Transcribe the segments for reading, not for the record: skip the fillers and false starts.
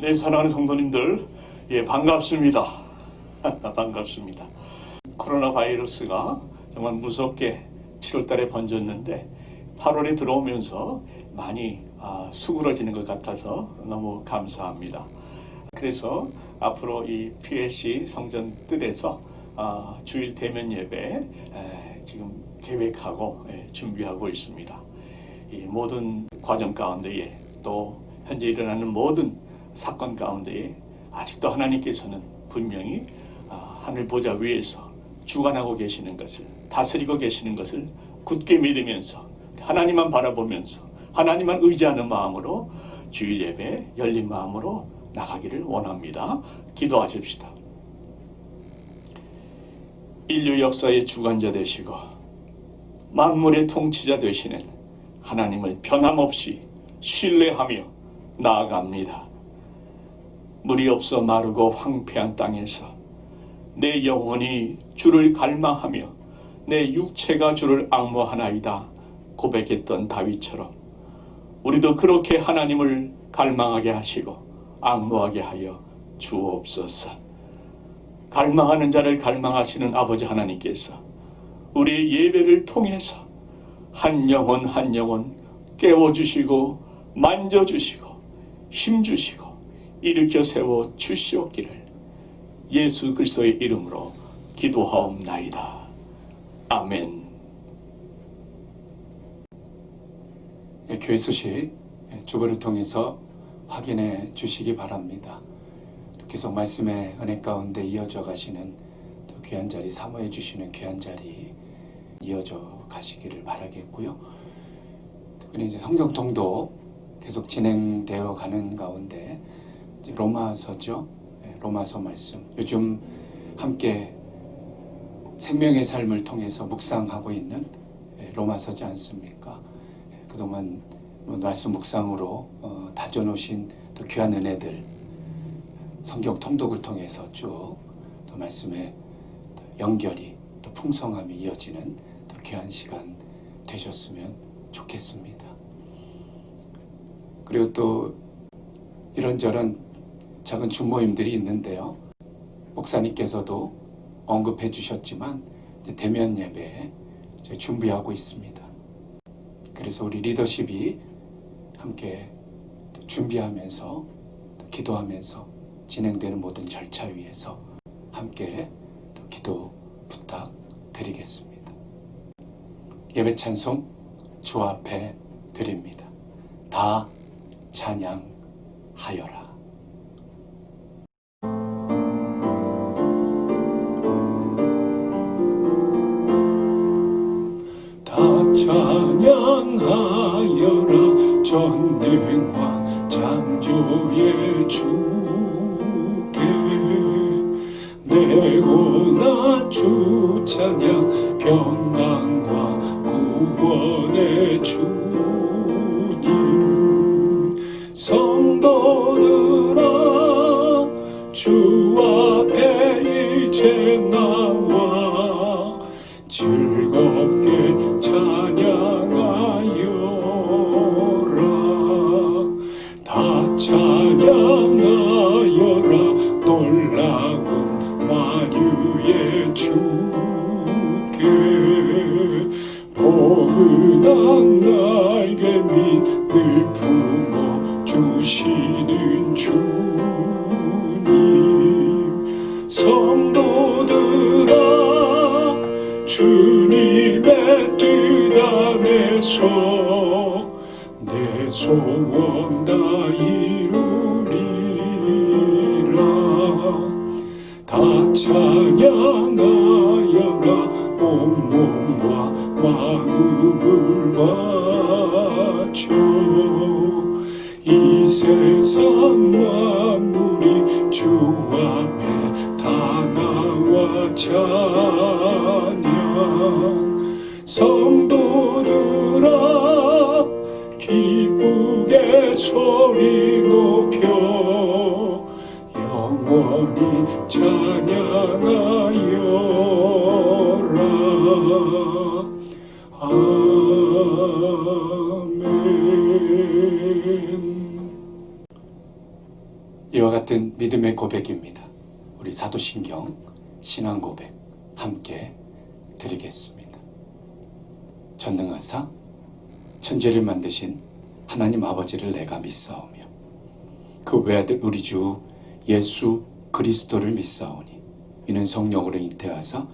네, 사랑하는 성도님들, 반갑습니다. 반갑습니다. 코로나 바이러스가 정말 무섭게 7월 달에 번졌는데 8월에 들어오면서 많이 수그러지는 것 같아서 너무 감사합니다. 그래서 앞으로 이 PLC 성전 뜰에서 주일 대면 예배 지금 계획하고 준비하고 있습니다. 이 모든 과정 가운데에 또 현재 일어나는 모든 사건 가운데에 아직도 하나님께서는 분명히 하늘 보좌 위에서 주관하고 계시는 것을, 다스리고 계시는 것을 굳게 믿으면서 하나님만 바라보면서 하나님만 의지하는 마음으로 주일 예배 열린 마음으로 나가기를 원합니다. 기도하십시다. 인류 역사의 주관자 되시고 만물의 통치자 되시는 하나님을 변함없이 신뢰하며 나아갑니다. 물이 없어 마르고 황폐한 땅에서 내 영혼이 주를 갈망하며 내 육체가 주를 앙모하나이다 고백했던 다윗처럼 우리도 그렇게 하나님을 갈망하게 하시고 앙모하게 하여 주옵소서. 갈망하는 자를 갈망하시는 아버지 하나님께서 우리의 예배를 통해서 한 영혼 한 영혼 깨워주시고 만져주시고 힘주시고 일으켜 세워 주시옵기를 예수 그리스도의 이름으로 기도하옵나이다. 아멘. 교회 소식 주보를 통해서 확인해 주시기 바랍니다. 또 계속 말씀의 은혜 가운데 이어져 가시는 또 귀한 자리 사모해 주시는 귀한 자리 이어져 가시기를 바라겠고요. 특별히 이제 성경 통독 계속 진행되어 가는 가운데 이제 로마서죠. 로마서 말씀 요즘 함께 생명의 삶을 통해서 묵상하고 있는 로마서지 않습니까? 그동안 말씀 묵상으로 다져놓으신 또 귀한 은혜들 성경 통독을 통해서 쭉 또 말씀의 연결이 또 풍성함이 이어지는 또 귀한 시간 되셨으면 좋겠습니다. 그리고 또 이런저런 작은 준모임들이 있는데요. 목사님께서도 언급해 주셨지만 대면 예배 준비하고 있습니다. 그래서 우리 리더십이 함께 준비하면서 기도하면서 진행되는 모든 절차 위에서 함께 기도 부탁드리겠습니다. 예배 찬송 주 앞에 드립니다. 다 찬양하여라. 찬양하여라 전능왕 창조의 주께 내 고난 주 찬양 평강과 구원의 주님 성도들아 주 앞에 이제 나와 즐겁게 찬양하여라. 다 찬양하여라. 놀라운 만유의 주께 포근한 날개 밑을 품어 주시는 주님 성도들아 주님의 뜻 안에서 내 소원 다 이루리라. 다 찬양하여라. 온몸과 마음을 바쳐 이 세상 만물이 주 앞에 다 나와 찬양 성도들아 기쁘게 소리 높여 영원히 찬양하여라. 아멘. 이와 같은 믿음의 고백입니다. 우리 사도신경 신앙 고백 함께 드리겠습니다. 전능하사 천지를 만드신 하나님 아버지를 내가 믿사오며 그 외아들 우리 주 예수 그리스도를 믿사오니 이는 성령으로 잉태하사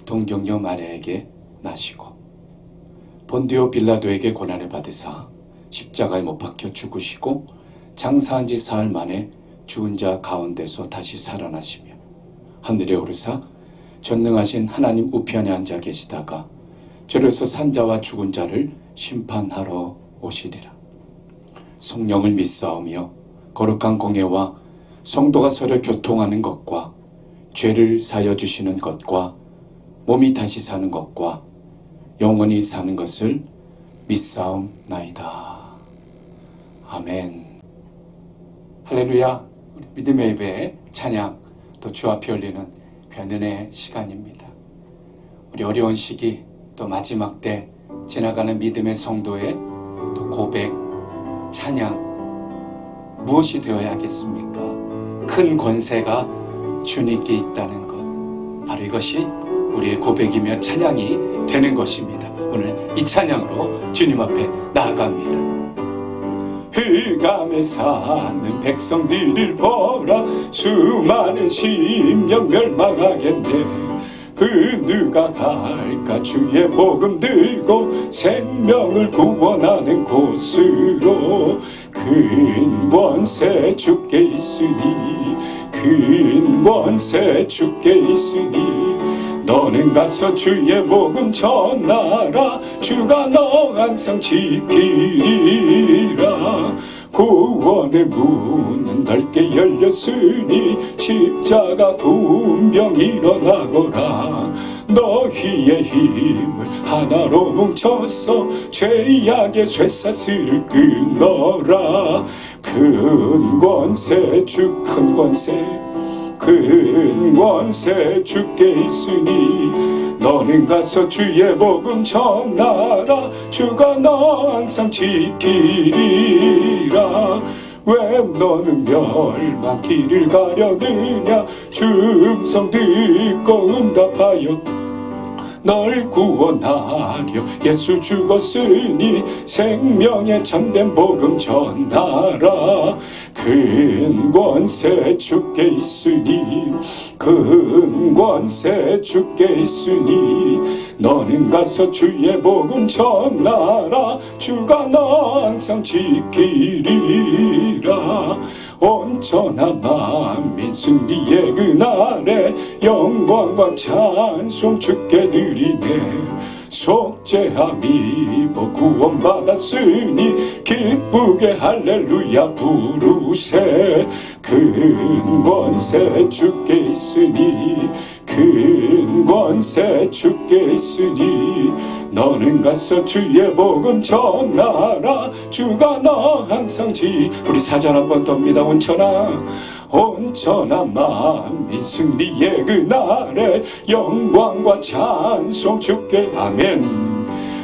동정녀 마리아에게 나시고 본디오 빌라도에게 고난을 받으사 십자가에 못 박혀 죽으시고 장사한 지 사흘 만에 죽은 자 가운데서 다시 살아나시며 하늘에 오르사 전능하신 하나님 우편에 앉아 계시다가 저려서 산자와 죽은 자를 심판하러 오시리라. 성령을 믿사오며 거룩한 공예와 성도가 서로 교통하는 것과 죄를 사여 주시는 것과 몸이 다시 사는 것과 영원히 사는 것을 믿사옵나이다. 아멘. 할렐루야. 우리 믿음의 예배 찬양 또 주 앞에 올리는 귀한 은혜의 시간입니다. 우리 어려운 시기 또 마지막 때 지나가는 믿음의 성도의 또 고백, 찬양 무엇이 되어야 하겠습니까? 큰 권세가 주님께 있다는 것, 바로 이것이 우리의 고백이며 찬양이 되는 것입니다. 오늘 이 찬양으로 주님 앞에 나아갑니다. 흑암에 사는 백성들을 보라. 수많은 심령 멸망하겠네. 그 누가 갈까? 주의 복음 들고 생명을 구원하는 곳으로. 큰 권세 주께 있으니, 큰 권세 주께 있으니 너는 가서 주의 복음 전하라. 주가 너 항상 지키리라. 구원의 문은 넓게 열렸으니 십자가 군병 일어나거라. 너희의 힘을 하나로 뭉쳐서 죄악의 쇠사슬을 끊어라. 큰 권세 주 큰 권세 큰 권세 주께 있으니 너는 가서 주의 복음 전하라. 주가 너 항상 지키리라. 왜 너는 멸망 길을 가려느냐? 충성 듣고 응답하여 널 구원하려 예수 죽었으니 생명의 참된 복음 전하라. 큰 권세 주께 있으니 큰 권세 주께 있으니 너는 가서 주의 복음 전하라. 주가 너 항상 지키리라. 온전한 만민 승리의 그날에 영광과 찬송 주께 드리네. 속죄함이 구원받았으니 기쁘게 할렐루야 부르세. 큰 권세 주께 있으니 큰 권세 주께 있으니 너는 가서 주의 복음 전하라. 주가 너 항상 우리 사절 한번 덥니다. 온천한 만민 승리의 그날에 영광과 찬송 주께. 아멘.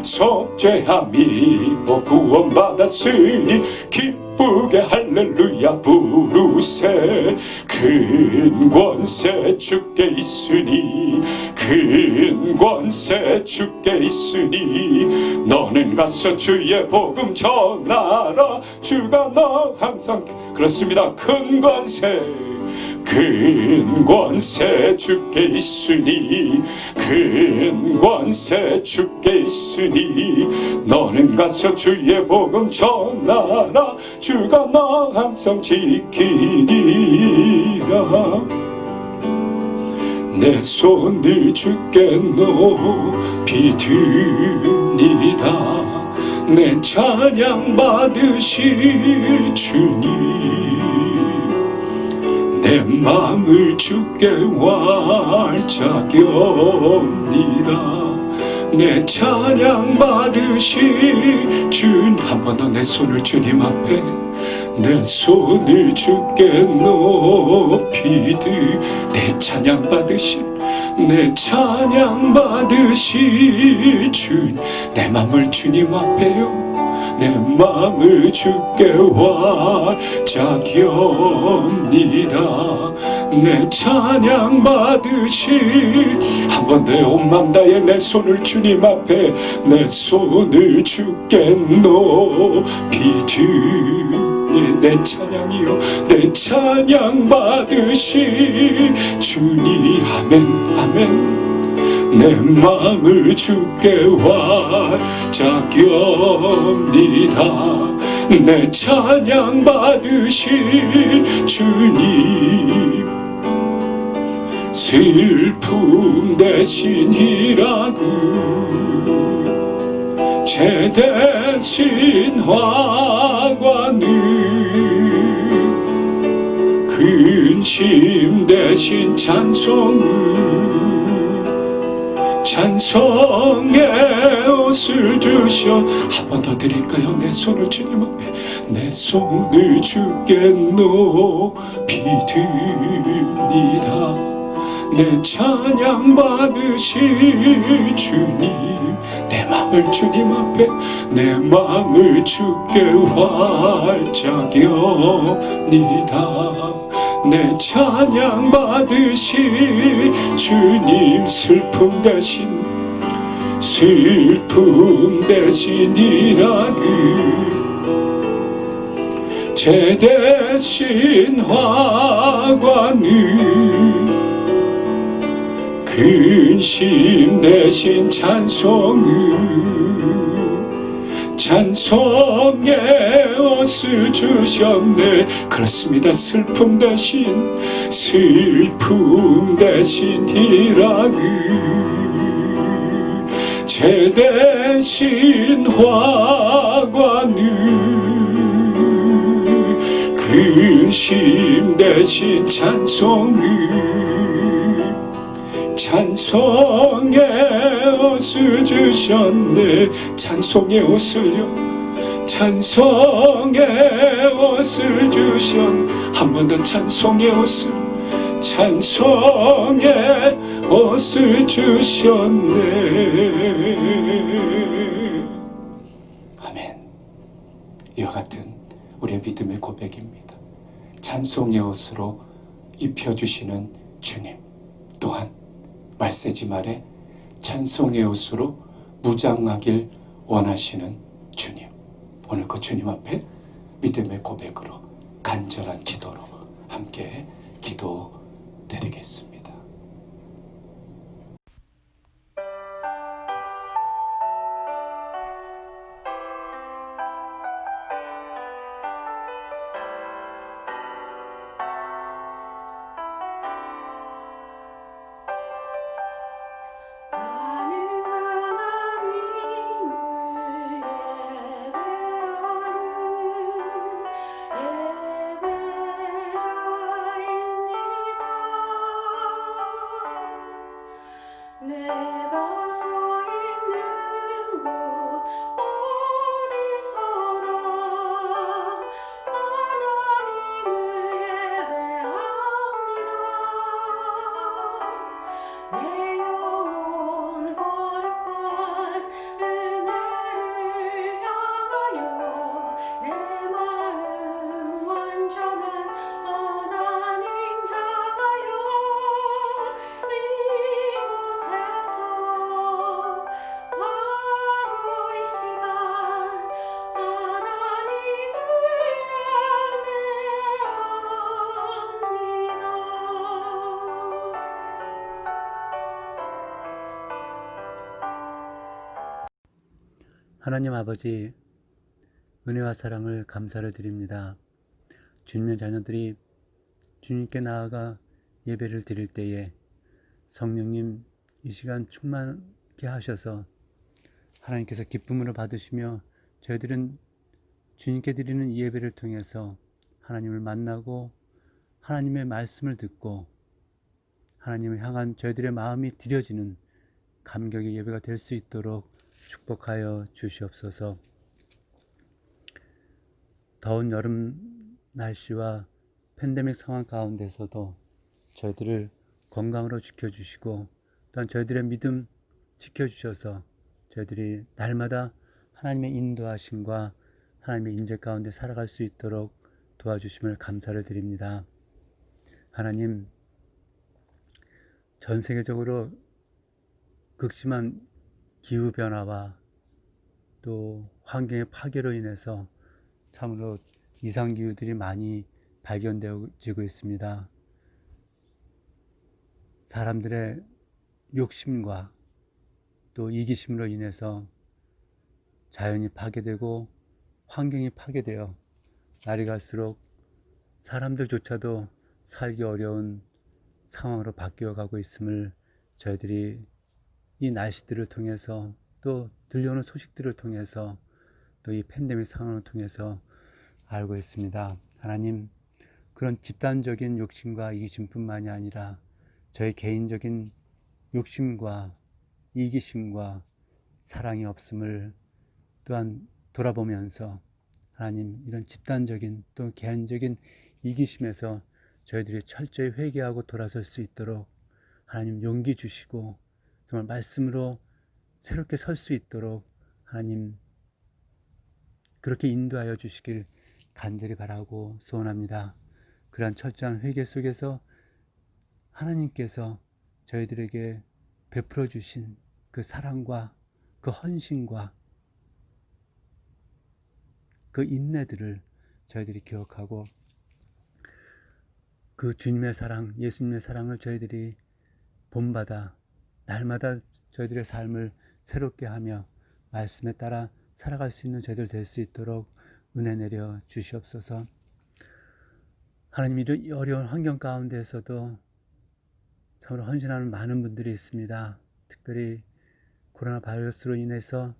속죄함이 구원받았으니 기쁘게 할렐루야 부르세. 큰 권세 주께 있으니 큰 권세 주께 있으니 너는 가서 주의 복음 전하라. 주가 너 항상 그렇습니다. 큰 권세 큰 권세 주께 있으니 큰 권세 주께 있으니 너는 가서 주의 복음 전하라. 주가 너 항상 지키리라. 내 손을 주께 높이 드니다. 내 찬양 받으실 주님. 내 마음을 주께 활짝엽니다. 내 찬양 받으실 주님. 한 번 더 내 손을 주님 앞에 내 손을 주께 높이 내 찬양 받으실 내 찬양 받으실 주님. 내 맘을 주님 앞에요 내 마음을 주께 활짝엽니다. 내 찬양 받으시 한 번 더 온 맘 다해 내 손을 주님 앞에 내 손을 주께 높이 드니 내 찬양이요 내 찬양 받으시 주님 아멘 아멘. 내 마음을 주께 활짝엽니다. 내 찬양 받으실 주님 슬픔 대신 희락을 죄 대신 화관을 근심 대신 찬송을 찬송의 옷을 주셔 한 번 더 드릴까요? 내 손을 주님 앞에 내 손을 주께 높이 드립니다. 내 찬양 받으실 주님 내 마음을 주님 앞에 내 마음을 주께 활짝엽니다. 내 찬양 받으실 주님 슬픔 대신 희락을 죄 대신 화관을 근심 대신 찬송의 옷을 주셨네. 그렇습니다. 슬픔 대신 희락을 죄 대신 화관을 근심 대신 찬송의 옷을 주셨네. 찬송의 옷을요 찬송의 옷을 주셨네. 한 번 더 찬송의 옷을 주셨네. 아멘. 이와 같은 우리의 믿음의 고백입니다. 찬송의 옷으로 입혀주시는 주님, 또한 말세지 말에 찬송의 옷으로 무장하길 원하시는 주님, 오늘 그 주님 앞에 믿음의 고백으로 간절한 기도로 함께 기도드리겠습니다. 내가 서 있는 곳 어디서나 하나님을 예배합니다. 내 영혼 거룩한 은혜를 향하여 내 마음 완전한 하나님 향하여 이곳에서 바로 이 시간 하나님을 예배합니다. 하나님 아버지, 은혜와 사랑을 감사를 드립니다. 주님의 자녀들이 주님께 나아가 예배를 드릴 때에 성령님 이 시간 충만케 하셔서 하나님께서 기쁨으로 받으시며 저희들은 주님께 드리는 이 예배를 통해서 하나님을 만나고 하나님의 말씀을 듣고 하나님을 향한 저희들의 마음이 드려지는 감격의 예배가 될 수 있도록 축복하여 주시옵소서. 더운 여름 날씨와 팬데믹 상황 가운데서도 저희들을 건강으로 지켜주시고 또한 저희들의 믿음 지켜주셔서 저희들이 날마다 하나님의 인도하심과 하나님의 인재 가운데 살아갈 수 있도록 도와주심을 감사를 드립니다. 하나님, 전 세계적으로 극심한 기후변화와 또 환경의 파괴로 인해서 참으로 이상기후들이 많이 발견되어지고 있습니다. 사람들의 욕심과 또 이기심으로 인해서 자연이 파괴되고 환경이 파괴되어 날이 갈수록 사람들조차도 살기 어려운 상황으로 바뀌어 가고 있음을 저희들이 이 날씨들을 통해서 또 들려오는 소식들을 통해서 또 이 팬데믹 상황을 통해서 알고 있습니다. 하나님, 그런 집단적인 욕심과 이기심뿐만이 아니라 저희 개인적인 욕심과 이기심과 사랑이 없음을 또한 돌아보면서 하나님, 이런 집단적인 또 개인적인 이기심에서 저희들이 철저히 회개하고 돌아설 수 있도록 하나님 용기 주시고 정말 말씀으로 새롭게 설 수 있도록 하나님 그렇게 인도하여 주시길 간절히 바라고 소원합니다. 그러한 철저한 회개 속에서 하나님께서 저희들에게 베풀어 주신 그 사랑과 그 헌신과 그 인내들을 저희들이 기억하고 그 주님의 사랑, 예수님의 사랑을 저희들이 본받아 날마다 저희들의 삶을 새롭게 하며 말씀에 따라 살아갈 수 있는 저희들 될 수 있도록 은혜 내려 주시옵소서. 하나님, 이 어려운 환경 가운데에서도 참으로 헌신하는 많은 분들이 있습니다. 특별히 코로나 바이러스로 인해서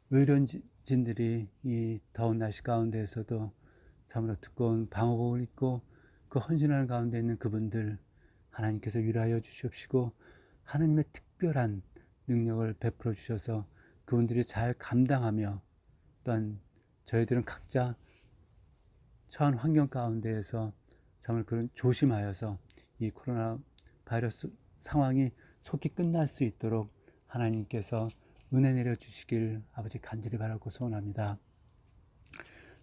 의료진들이 이 더운 날씨 가운데에서도 참으로 두꺼운 방호복을 입고 그 헌신하는 가운데 있는 그분들 하나님께서 위로하여 주시옵시고 하나님의 특별한 능력을 베풀어 주셔서 그분들이 잘 감당하며 또한 저희들은 각자 처한 환경 가운데에서 정말 그런 조심하여서 이 코로나 바이러스 상황이 속히 끝날 수 있도록 하나님께서 은혜 내려 주시길 아버지 간절히 바라고 소원합니다.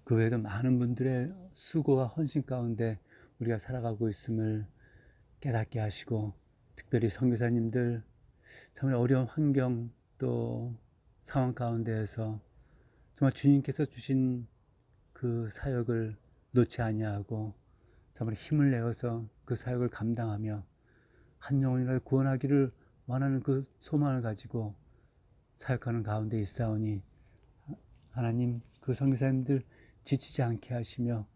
그 외에도 많은 분들의 수고와 헌신 가운데 우리가 살아가고 있음을 깨닫게 하시고 특별히 선교사님들 정말 어려운 환경 또 상황 가운데에서 정말 주님께서 주신 그 사역을 놓지 아니하고 정말 힘을 내어서 그 사역을 감당하며 한 영혼이라도 구원하기를 원하는 그 소망을 가지고 사역하는 가운데 있사오니 하나님 그 선교사님들 지치지 않게 하시며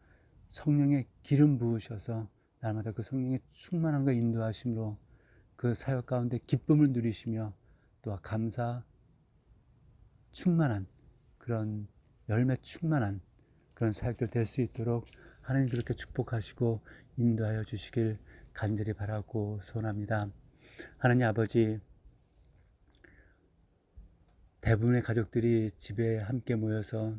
성령의 기름 부으셔서 날마다 그 성령의 충만함과 인도하심으로 그 사역 가운데 기쁨을 누리시며 또 감사 충만한 그런 열매 충만한 그런 사역들 될 수 있도록 하나님 그렇게 축복하시고 인도하여 주시길 간절히 바라고 소원합니다. 하나님 아버지, 대부분의 가족들이 집에 함께 모여서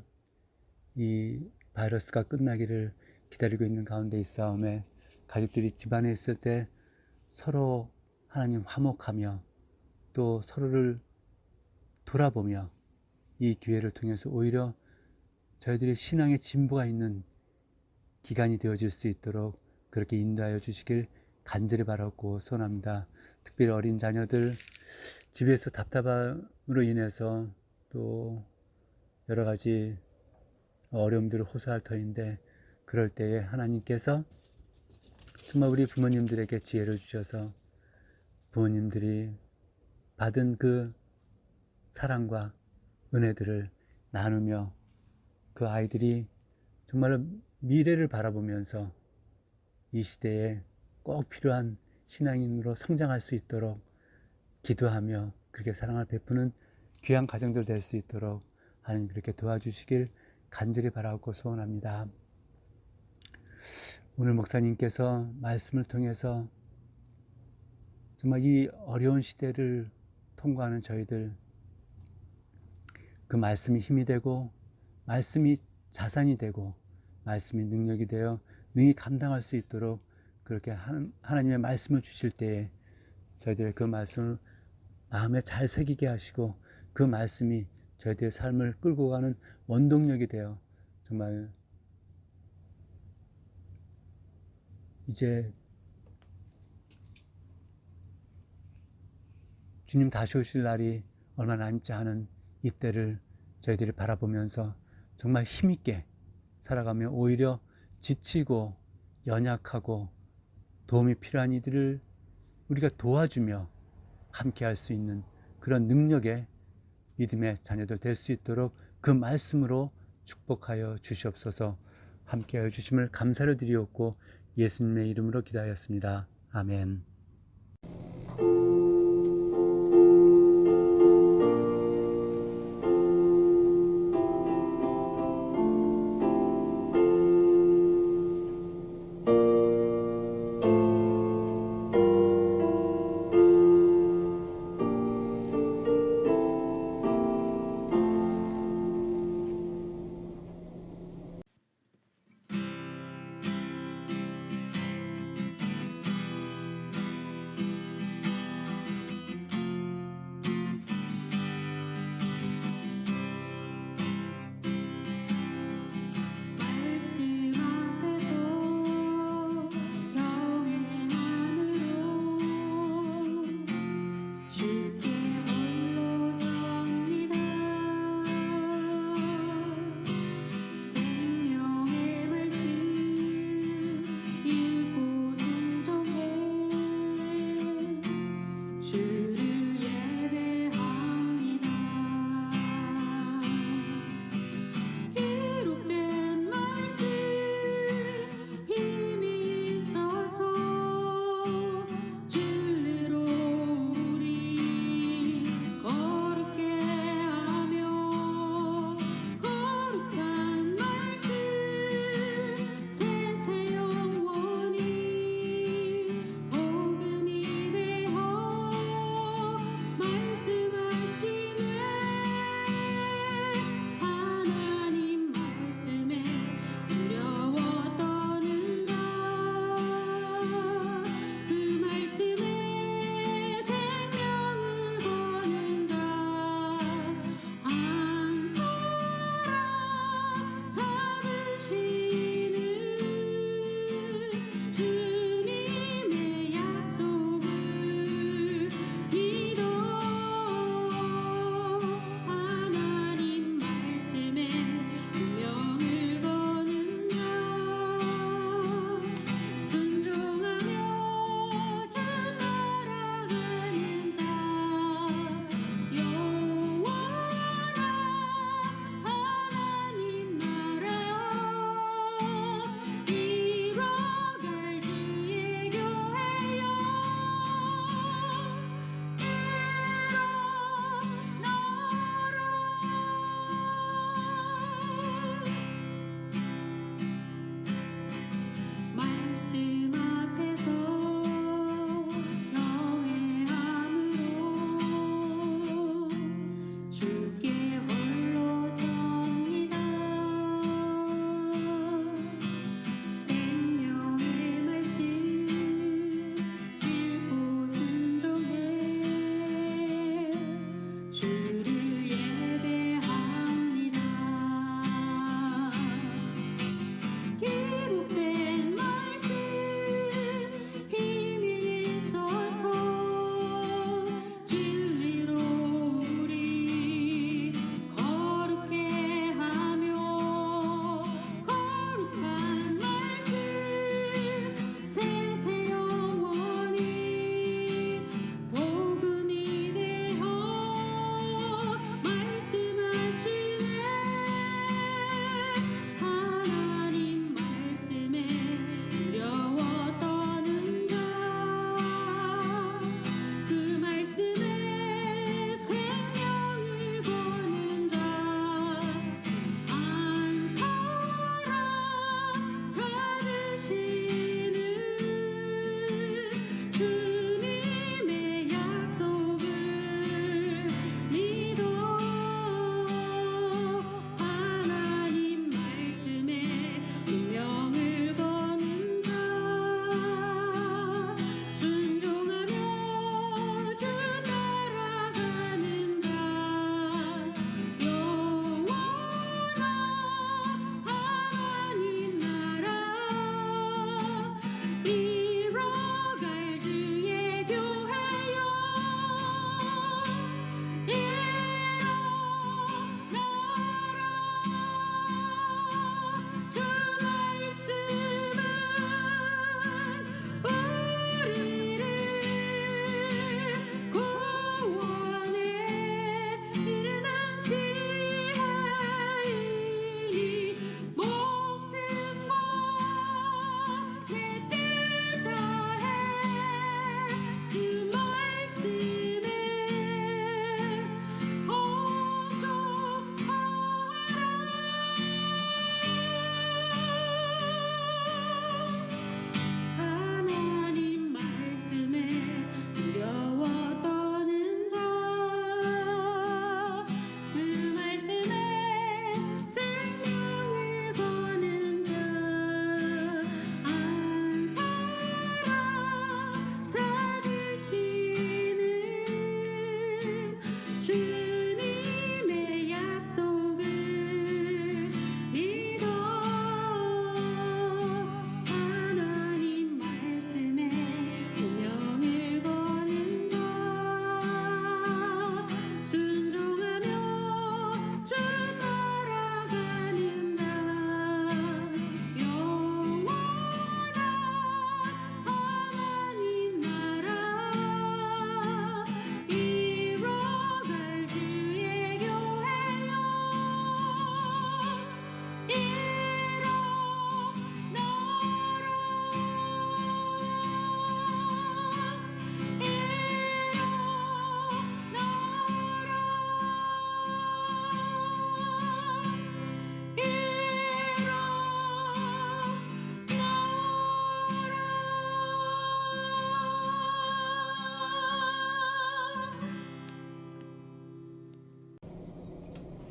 이 바이러스가 끝나기를 기다리고 있는 가운데 있사오매 가족들이 집안에 있을 때 서로 하나님 화목하며 또 서로를 돌아보며 이 기회를 통해서 오히려 저희들의 신앙의 진보가 있는 기간이 되어질 수 있도록 그렇게 인도하여 주시길 간절히 바라고 소원합니다. 특별히 어린 자녀들 집에서 답답함으로 인해서 또 여러 가지 어려움들을 호소할 터인데 그럴 때에 하나님께서 정말 우리 부모님들에게 지혜를 주셔서 부모님들이 받은 그 사랑과 은혜들을 나누며 그 아이들이 정말로 미래를 바라보면서 이 시대에 꼭 필요한 신앙인으로 성장할 수 있도록 기도하며 그렇게 사랑을 베푸는 귀한 가정들 될 수 있도록 하나님 그렇게 도와주시길 간절히 바라고 소원합니다. 오늘 목사님께서 말씀을 통해서 정말 이 어려운 시대를 통과하는 저희들 그 말씀이 힘이 되고 말씀이 자산이 되고 말씀이 능력이 되어 능히 감당할 수 있도록 그렇게 하나님의 말씀을 주실 때에 저희들의 그 말씀을 마음에 잘 새기게 하시고 그 말씀이 저희들의 삶을 끌고 가는 원동력이 되어 정말 이제 주님 다시 오실 날이 얼마 남지 않은 이때를 저희들이 바라보면서 정말 힘있게 살아가며 오히려 지치고 연약하고 도움이 필요한 이들을 우리가 도와주며 함께 할 수 있는 그런 능력의 믿음의 자녀들 될 수 있도록 그 말씀으로 축복하여 주시옵소서. 함께하여 주심을 감사를 드리옵고 예수님의 이름으로 기도하였습니다. 아멘.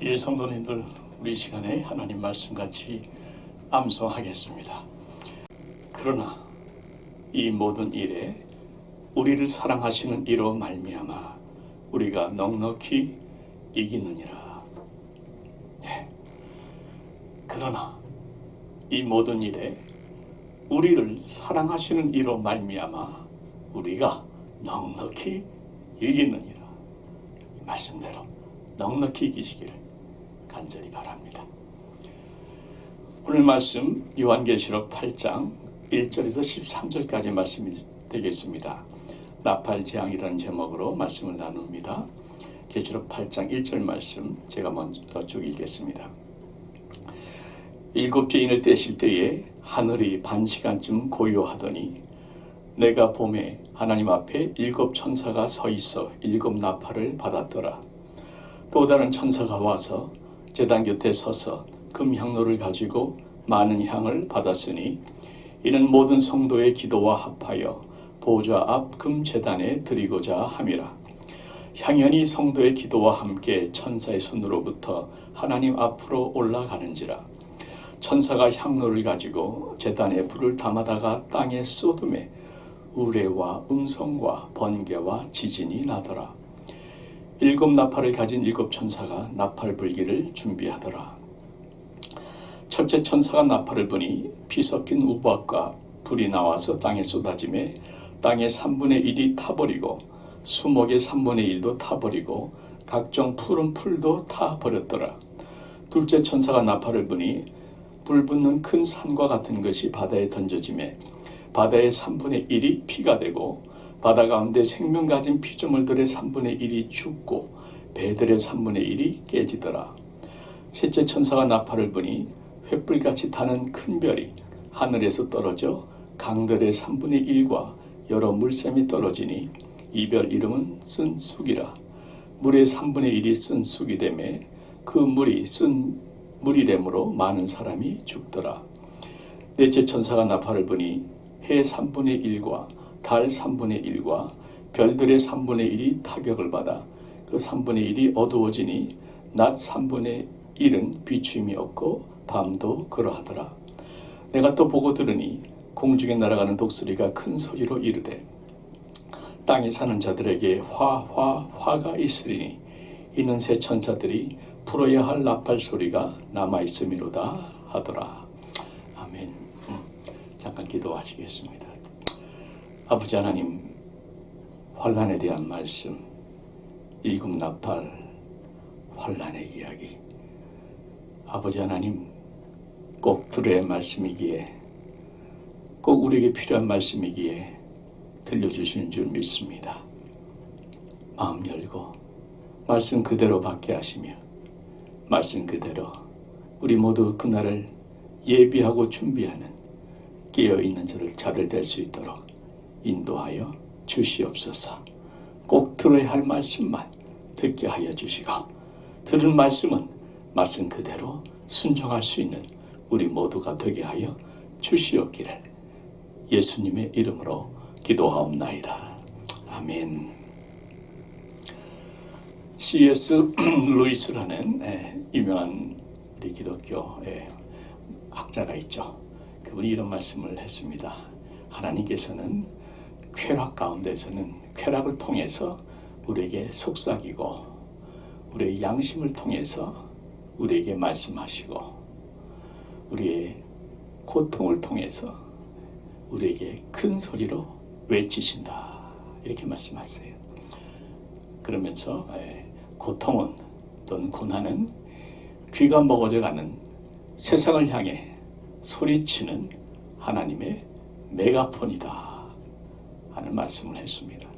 예, 성도님들, 우리 이 시간에 하나님 말씀 같이 암송하겠습니다. 그러나 이 모든 일에 우리를 사랑하시는 이로 말미암아 우리가 넉넉히 이기느니라. 예. 그러나 이 모든 일에 우리를 사랑하시는 이로 말미암아 우리가 넉넉히 이기느니라. 이 말씀대로 넉넉히 이기시기를 간절히 바랍니다. 오늘 말씀 요한계시록 8장 1절에서 13절까지 말씀이 되겠습니다. 나팔재앙이라는 제목으로 말씀을 나눕니다. 계시록 8장 1절 말씀 제가 먼저 쭉 읽겠습니다. 일곱 죄인을 떼실 때에 하늘이 반시간쯤 고요하더니 내가 봄에 하나님 앞에 일곱 천사가 서 있어 일곱 나팔을 받았더라. 또 다른 천사가 와서 제단 곁에 서서 금향로를 가지고 많은 향을 받았으니 이는 모든 성도의 기도와 합하여 보좌 앞 금제단에 드리고자 함이라. 향연이 성도의 기도와 함께 천사의 손으로부터 하나님 앞으로 올라가는지라. 천사가 향로를 가지고 제단에 불을 담아다가 땅에 쏟음에 우레와 음성과 번개와 지진이 나더라. 일곱 나팔을 가진 일곱 천사가 나팔 불기를 준비하더라. 첫째 천사가 나팔을 부니 피 섞인 우박과 불이 나와서 땅에 쏟아지매 땅의 3분의 1이 타버리고 수목의 3분의 1도 타버리고 각종 푸른 풀도 타버렸더라. 둘째 천사가 나팔을 부니 불 붙는 큰 산과 같은 것이 바다에 던져지매 바다의 3분의 1이 피가 되고 바다 가운데 생명 가진 피조물들의 3분의 1이 죽고 배들의 3분의 1이 깨지더라. 셋째 천사가 나팔을 부니 횃불같이 타는 큰 별이 하늘에서 떨어져 강들의 3분의 1과 여러 물샘이 떨어지니 이 별 이름은 쓴 쑥이라. 물의 3분의 1이 쓴 쑥이 되매 그 물이 쓴 물이 되므로 많은 사람이 죽더라. 넷째 천사가 나팔을 부니 해 3분의 1과 달 3분의 1과 별들의 3분의 1이 타격을 받아 그 3분의 1이 어두워지니 낮 3분의 1은 비추임이 없고 밤도 그러하더라. 내가 또 보고 들으니 공중에 날아가는 독수리가 큰 소리로 이르되 땅에 사는 자들에게 화가 있으리니 이는 새 천사들이 불어야 할 나팔 소리가 남아있음이로다 하더라. 아멘. 잠깐 기도하시겠습니다. 아버지 하나님, 환난에 대한 말씀, 일곱 나팔 환난의 이야기, 아버지 하나님 꼭 들어야 할 말씀이기에, 꼭 우리에게 필요한 말씀이기에 들려주시는 줄 믿습니다. 마음 열고 말씀 그대로 받게 하시며 말씀 그대로 우리 모두 그날을 예비하고 준비하는 깨어있는 자들 될 수 있도록 인도하여 주시옵소서. 꼭 들어야 할 말씀만 듣게 하여 주시고 들은 말씀은 말씀 그대로 순종할 수 있는 우리 모두가 되게 하여 주시옵기를 예수님의 이름으로 기도하옵나이다. 아멘. C.S. 루이스라는 유명한 우리 기독교 학자가 있죠. 그분이 이런 말씀을 했습니다. 하나님께서는 쾌락 가운데서는 쾌락을 통해서 우리에게 속삭이고 우리의 양심을 통해서 우리에게 말씀하시고 우리의 고통을 통해서 우리에게 큰 소리로 외치신다. 이렇게 말씀하세요. 그러면서 고통은 또는 고난은 귀가 먹어져가는 세상을 향해 소리치는 하나님의 메가폰이다 하는 말씀을 했습니다.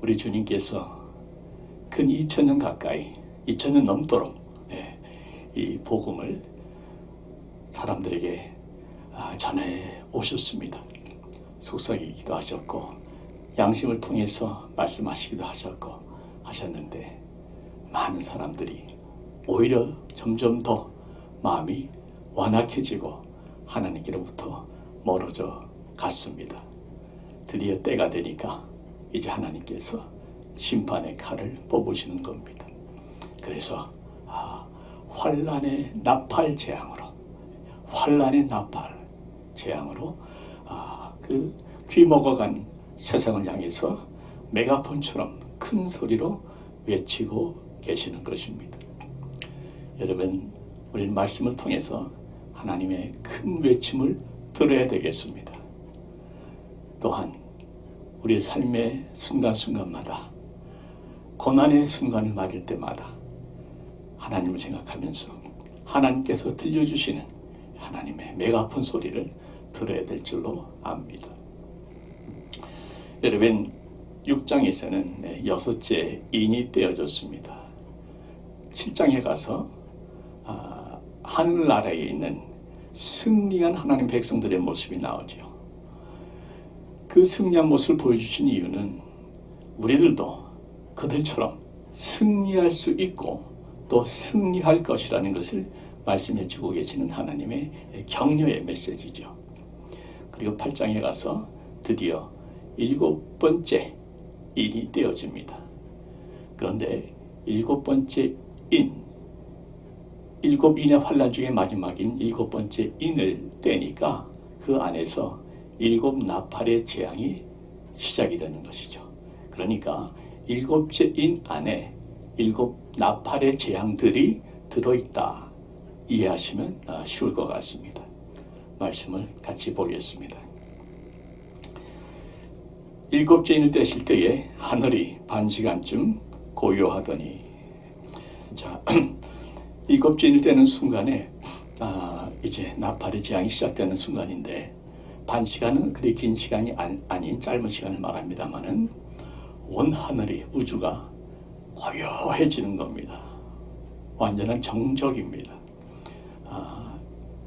우리 주님께서 근 2000년 가까이 2000년 넘도록 이 복음을 사람들에게 전해 오셨습니다. 속삭이기도 하셨고 양심을 통해서 말씀하시기도 하셨는데 많은 사람들이 오히려 점점 더 마음이 완악해지고 하나님께로부터 멀어져 갔습니다. 드디어 때가 되니까 이제 하나님께서 심판의 칼을 뽑으시는 겁니다. 그래서 환란의 나팔 재앙으로, 환란의 나팔 재앙으로 그 귀먹어간 세상을 향해서 메가폰처럼 큰 소리로 외치고 계시는 것입니다. 여러분, 우리는 말씀을 통해서 하나님의 큰 외침을 들어야 되겠습니다. 또한 우리 삶의 순간순간마다, 고난의 순간을 맞을 때마다 하나님을 생각하면서 하나님께서 들려주시는 하나님의 메가폰 소리를 들어야 될 줄로 압니다. 여러분, 6장에서는 6째 인이 떼어졌습니다. 7장에 가서 하늘나라에 있는 승리한 하나님 백성들의 모습이 나오죠. 그 승리한 모습을 보여주신 이유는 우리들도 그들처럼 승리할 수 있고 또 승리할 것이라는 것을 말씀해 주고 계시는 하나님의 격려의 메시지죠. 그리고 8장에 가서 드디어 7번째 인이 떼어집니다. 그런데 7번째 인, 7인의 환란 중에 마지막인 7번째 인을 떼니까 그 안에서 7나팔의 재앙이 시작이 되는 것이죠. 그러니까 7째 인 안에 7나팔의 재앙들이 들어있다 이해하시면 쉬울 것 같습니다. 말씀을 같이 보겠습니다. 7째 인을 떼실 때에 하늘이 반시간쯤 고요하더니, 자, 7째 인을 떼는 순간에 이제 나팔의 재앙이 시작되는 순간인데, 반시간은 그리 긴 시간이 아닌 짧은 시간을 말합니다마는 온 하늘이, 우주가 고요해지는 겁니다. 완전한 정적입니다.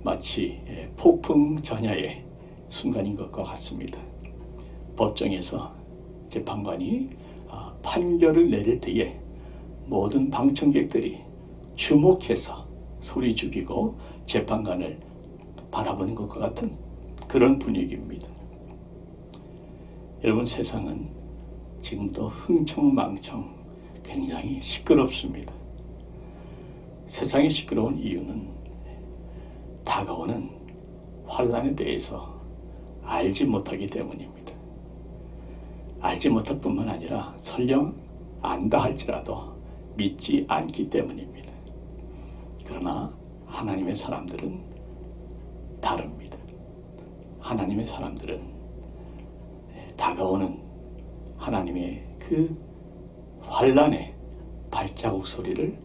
마치 폭풍 전야의 순간인 것과 같습니다. 법정에서 재판관이 판결을 내릴 때에 모든 방청객들이 주목해서 소리 죽이고 재판관을 바라보는 것과 같은 그런 분위기입니다. 여러분, 세상은 지금도 흥청망청 굉장히 시끄럽습니다. 세상이 시끄러운 이유는 다가오는 환란에 대해서 알지 못하기 때문입니다. 알지 못할 뿐만 아니라 설령 안다 할지라도 믿지 않기 때문입니다. 그러나 하나님의 사람들은 다릅니다. 하나님의 사람들은 다가오는 하나님의 그 환란의 발자국 소리를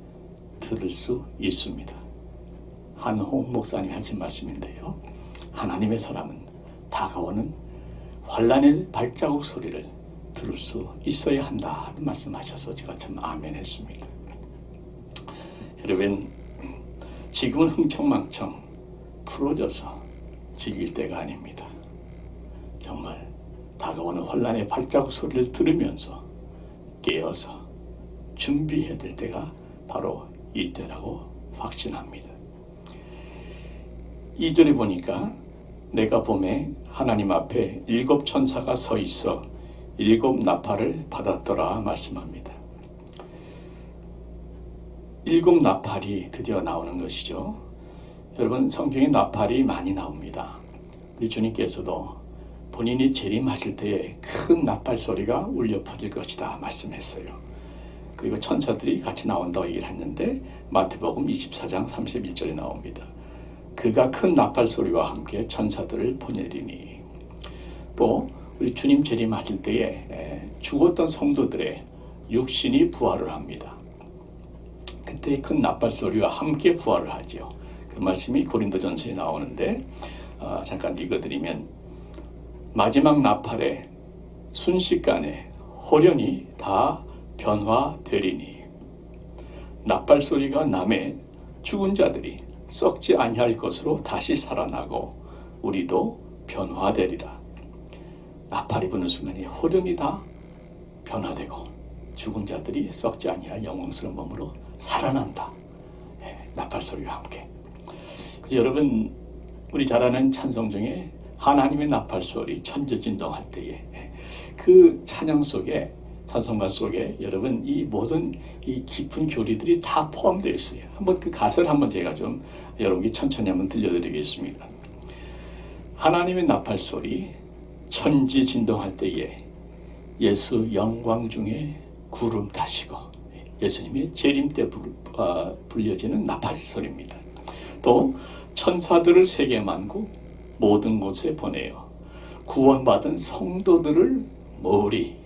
들을 수 있습니다. 한홍 목사님이 하신 말씀인데요. 하나님의 사람은 다가오는 환란의 발자국 소리를 들을 수 있어야 한다 말씀하셔서 제가 참 아멘했습니다. 여러분, 지금은 흥청망청 풀어져서 즐길 때가 아닙니다. 정말 다가오는 환란의 발자국 소리를 들으면서 깨어서 준비해야 될 때가 바로 이때라고 확신합니다. 2절에 보니까 내가 봄에 하나님 앞에 7 천사가 서 있어 7 나팔을 받았더라 말씀합니다. 7 나팔이 드디어 나오는 것이죠. 여러분, 성경에 나팔이 많이 나옵니다. 우리 주님께서도 본인이 재림하실 때에 큰 나팔 소리가 울려 퍼질 것이다 말씀했어요. 그리고 천사들이 같이 나온다고 얘기를 했는데 마태복음 24장 31절에 나옵니다. 그가 큰 나팔 소리와 함께 천사들을 보내리니. 또 우리 주님 재림하실 때에 죽었던 성도들의 육신이 부활을 합니다. 그때 큰 나팔 소리와 함께 부활을 하죠. 그 말씀이 고린도전서에 나오는데 잠깐 읽어드리면, 마지막 나팔에 순식간에 호련히 다 변화되리니 나팔 소리가 남에 죽은 자들이 썩지 아니할 것으로 다시 살아나고 우리도 변화되리라. 나팔이 부는 순간에 호련히 다 변화되고 죽은 자들이 썩지 아니할 영광스러운 몸으로 살아난다. 나팔 소리와 함께. 여러분, 우리 잘 아는 찬송 중에 하나님의 나팔 소리 천지진동할 때에 그 찬양 속에 찬송가 속에 여러분 이 모든 이 깊은 교리들이 다 포함되어 있어요. 한번 그 가사를 한번 제가 좀 여러분께 천천히 한번 들려드리겠습니다. 하나님의 나팔 소리, 천지 진동할 때에 예수 영광 중에 구름 타시고, 예수님의 재림 때 불려지는 나팔 소리입니다. 또 천사들을 세계 만국 모든 곳에 보내요. 구원받은 성도들을 모으리.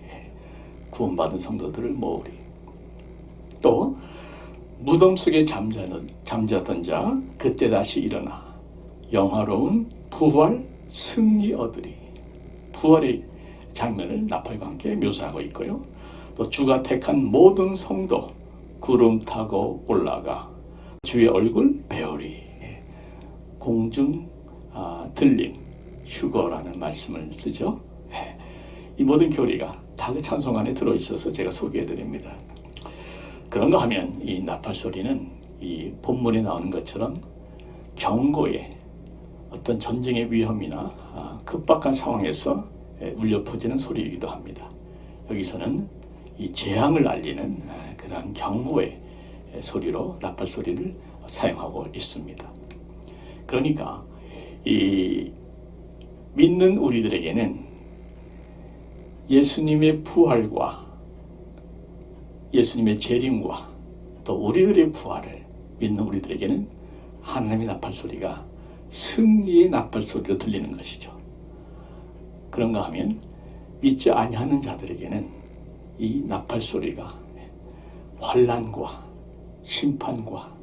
구원받은 성도들을 모으리. 또 무덤 속에 잠자던 자 그때 다시 일어나 영화로운 부활 승리 얻으리. 부활의 장면을 나팔과 함께 묘사하고 있고요. 또 주가 택한 모든 성도 구름 타고 올라가 주의 얼굴 배우리. 공중 들림 휴거라는 말씀을 쓰죠. 이 모든 교리가 다 그 찬송 안에 들어있어서 제가 소개해드립니다. 그런가 하면 이 나팔 소리는 이 본문에 나오는 것처럼 경고의 어떤 전쟁의 위험이나 급박한 상황에서 울려 퍼지는 소리이기도 합니다. 여기서는 이 재앙을 알리는 그런 경고의 소리로 나팔 소리를 사용하고 있습니다. 그러니까 이 믿는 우리들에게는 예수님의 부활과 예수님의 재림과 또 우리들의 부활을 믿는 우리들에게는 하나님의 나팔 소리가 승리의 나팔 소리로 들리는 것이죠. 그런가 하면 믿지 아니하는 자들에게는 이 나팔 소리가 환난과 심판과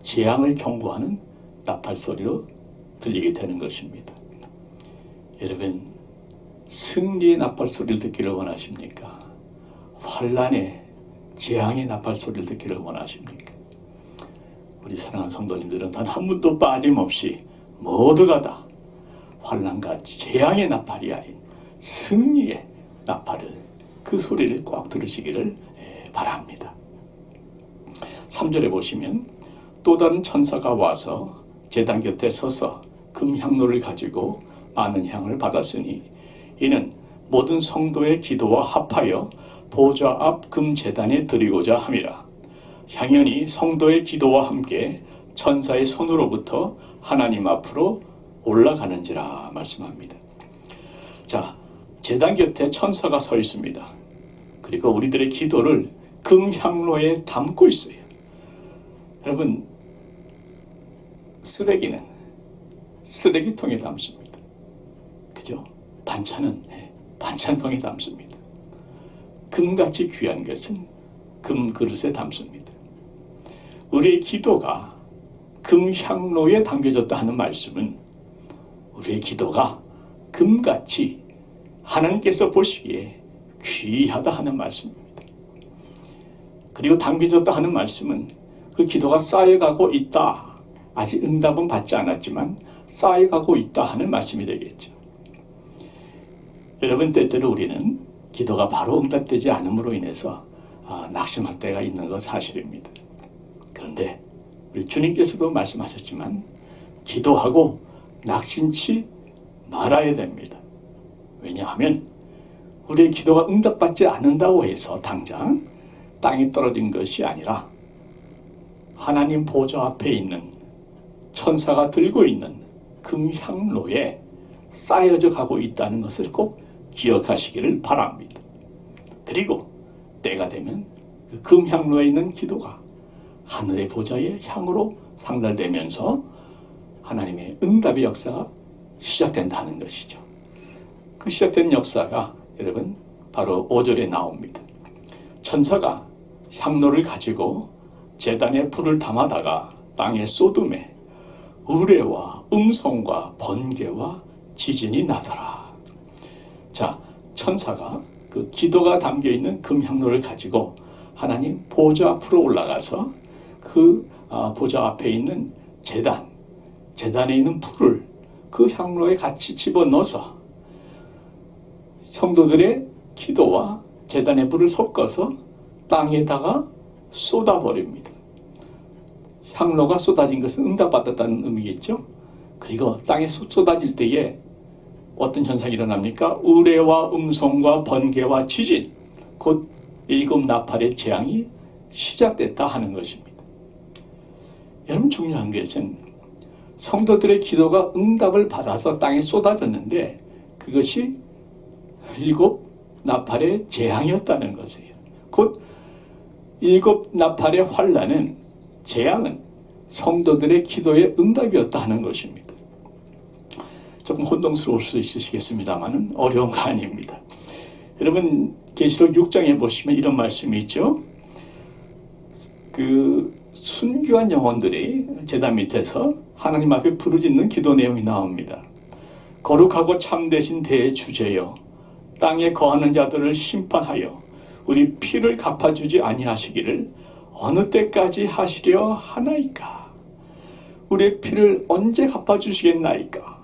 재앙을 경고하는 나팔 소리로 들리게 되는 것입니다. 여러분, 승리의 나팔 소리를 듣기를 원하십니까? 환난의 재앙의 나팔 소리를 듣기를 원하십니까? 우리 사랑하는 성도님들은 단 한 분도 빠짐없이 모두가 다 환난과 재앙의 나팔이 아닌 승리의 나팔을, 그 소리를 꼭 들으시기를 바랍니다. 3절에 보시면 또 다른 천사가 와서 제단 곁에 서서 금향로를 가지고 많은 향을 받았으니 이는 모든 성도의 기도와 합하여 보좌 앞 금제단에 드리고자 함이라. 향연이 성도의 기도와 함께 천사의 손으로부터 하나님 앞으로 올라가는지라 말씀합니다. 자, 제단 곁에 천사가 서 있습니다. 그리고 우리들의 기도를 금향로에 담고 있어요. 여러분, 쓰레기는 쓰레기통에 담습니다. 그죠? 반찬은 반찬통에 담습니다. 금같이 귀한 것은 금그릇에 담습니다. 우리의 기도가 금향로에 담겨졌다 하는 말씀은 우리의 기도가 금같이 하나님께서 보시기에 귀하다 하는 말씀입니다. 그리고 담겨졌다 하는 말씀은 그 기도가 쌓여가고 있다. 아직 응답은 받지 않았지만 쌓여가고 있다 하는 말씀이 되겠죠. 여러분, 때때로 우리는 기도가 바로 응답되지 않음으로 인해서 낙심할 때가 있는 것 사실입니다. 그런데 우리 주님께서도 말씀하셨지만 기도하고 낙심치 말아야 됩니다. 왜냐하면 우리의 기도가 응답받지 않는다고 해서 당장 땅에 떨어진 것이 아니라 하나님 보좌 앞에 있는 천사가 들고 있는 금향로에 쌓여져 가고 있다는 것을 꼭 기억하시기를 바랍니다. 그리고 때가 되면 그 금향로에 있는 기도가 하늘의 보좌의 향으로 상달되면서 하나님의 응답의 역사가 시작된다는 것이죠. 그 시작된 역사가 여러분 바로 5절에 나옵니다. 천사가 향로를 가지고 제단에 불을 담아다가 땅에 쏟음에 우레와 음성과 번개와 지진이 나더라. 자, 천사가 그 기도가 담겨있는 금향로를 가지고 하나님 보좌 앞으로 올라가서 그 보좌 앞에 있는 제단에 있는 불을 그 향로에 같이 집어넣어서 성도들의 기도와 제단의 불을 섞어서 땅에다가 쏟아버립니다. 향로가 쏟아진 것은 응답받았다는 의미겠죠. 그리고 땅에 쏟아질 때에 어떤 현상이 일어납니까? 우레와 음성과 번개와 지진, 곧 일곱 나팔의 재앙이 시작됐다 하는 것입니다. 여러분, 중요한 것은 성도들의 기도가 응답을 받아서 땅에 쏟아졌는데 그것이 일곱 나팔의 재앙이었다는 것이에요. 곧 일곱 나팔의 환란은, 재앙은 성도들의 기도의 응답이었다 하는 것입니다. 조금 혼동스러울 수 있으시겠습니다만 어려운 거 아닙니다. 여러분, 계시록 6장에 보시면 이런 말씀이 있죠. 그 순교한 영혼들이 제단 밑에서 하나님 앞에 부르짖는 기도 내용이 나옵니다. 거룩하고 참되신 대주제여, 땅에 거하는 자들을 심판하여 우리 피를 갚아주지 아니하시기를 어느 때까지 하시려 하나이까? 우리의 피를 언제 갚아주시겠나이까?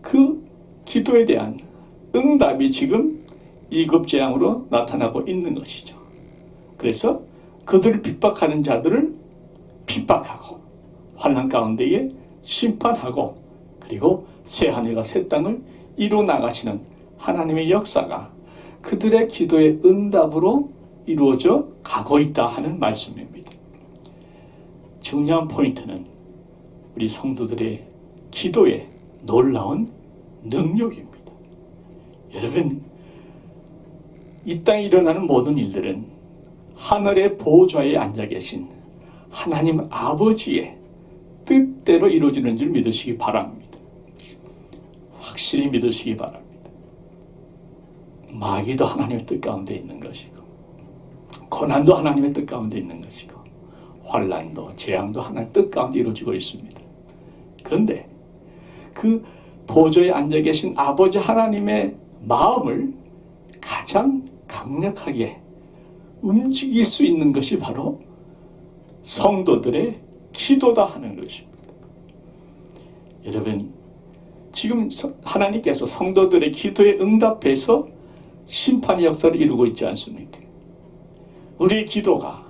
그 기도에 대한 응답이 지금 일곱 재앙으로 나타나고 있는 것이죠. 그래서 그들을 핍박하는 자들을 핍박하고 환난 가운데에 심판하고 그리고 새 하늘과 새 땅을 이루어 나가시는 하나님의 역사가 그들의 기도의 응답으로 이루어져 가고 있다 하는 말씀입니다. 중요한 포인트는 우리 성도들의 기도의 놀라운 능력입니다. 여러분, 이 땅에 일어나는 모든 일들은 하늘의 보좌에 앉아 계신 하나님 아버지의 뜻대로 이루어지는 줄 믿으시기 바랍니다. 확실히 믿으시기 바랍니다. 마귀도 하나님의 뜻 가운데 있는 것이고, 고난도 하나님의 뜻 가운데 있는 것이고, 환난도 재앙도 하나님의 뜻 가운데 이루어지고 있습니다. 그런데 그 보좌에 앉아 계신 아버지 하나님의 마음을 가장 강력하게 움직일 수 있는 것이 바로 성도들의 기도다 하는 것입니다. 여러분, 지금 하나님께서 성도들의 기도에 응답해서 심판의 역사를 이루고 있지 않습니까? 우리의 기도가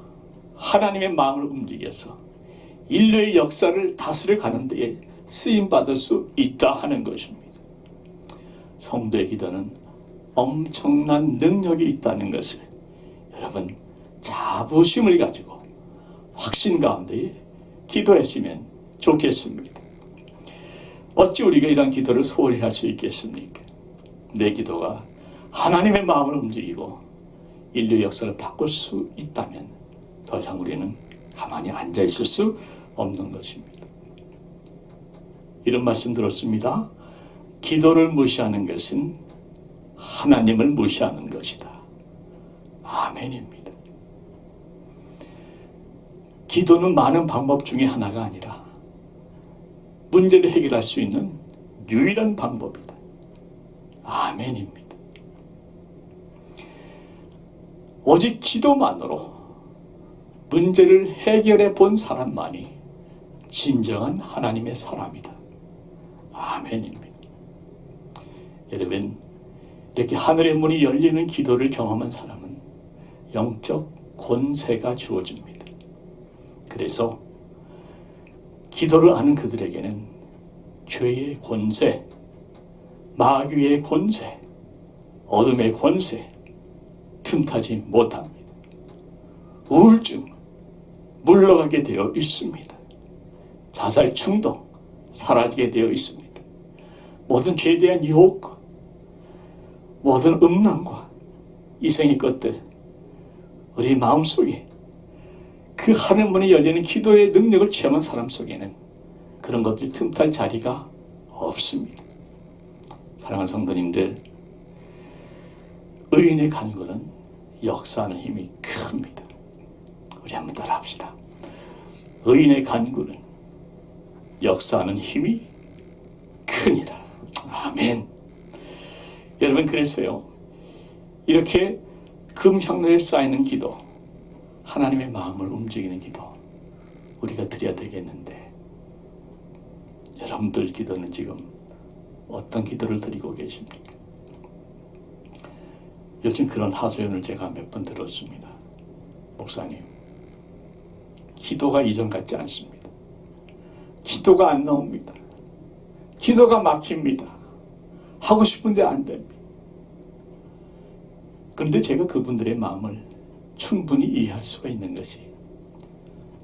하나님의 마음을 움직여서 인류의 역사를 다스려 가는 데에 쓰임받을 수 있다 하는 것입니다. 성도의 기도는 엄청난 능력이 있다는 것을 여러분 자부심을 가지고 확신 가운데 기도했으면 좋겠습니다. 어찌 우리가 이런 기도를 소홀히 할 수 있겠습니까? 내 기도가 하나님의 마음을 움직이고 인류 역사를 바꿀 수 있다면 더 이상 우리는 가만히 앉아 있을 수 없는 것입니다. 이런 말씀 들었습니다. 기도를 무시하는 것은 하나님을 무시하는 것이다. 아멘입니다. 기도는 많은 방법 중에 하나가 아니라 문제를 해결할 수 있는 유일한 방법이다. 아멘입니다. 오직 기도만으로 문제를 해결해 본 사람만이 진정한 하나님의 사람이다. 아멘입니다. 여러분, 이렇게 하늘의 문이 열리는 기도를 경험한 사람은 영적 권세가 주어집니다. 그래서 기도를 하는 그들에게는 죄의 권세, 마귀의 권세, 어둠의 권세 틈타지 못합니다. 우울증 물러가게 되어 있습니다. 자살 충동 사라지게 되어 있습니다. 모든 죄에 대한 유혹과 모든 음란과 이생의 것들 우리 마음속에 그 하늘 문이 열리는 기도의 능력을 체험한 사람 속에는 그런 것들이 틈탈 자리가 없습니다. 사랑하는 성도님들, 의인의 간구는 역사하는 힘이 큽니다. 우리 한번 따라합시다. 의인의 간구는 역사하는 힘이 크니라. 아멘. 여러분, 그래서요, 이렇게 금향로에 쌓이는 기도, 하나님의 마음을 움직이는 기도 우리가 드려야 되겠는데, 여러분들 기도는 지금 어떤 기도를 드리고 계십니까? 요즘 그런 하소연을 제가 몇 번 들었습니다. 목사님, 기도가 이전 같지 않습니다. 기도가 안 나옵니다. 기도가 막힙니다. 하고 싶은데 안 됩니다. 그런데 제가 그분들의 마음을 충분히 이해할 수가 있는 것이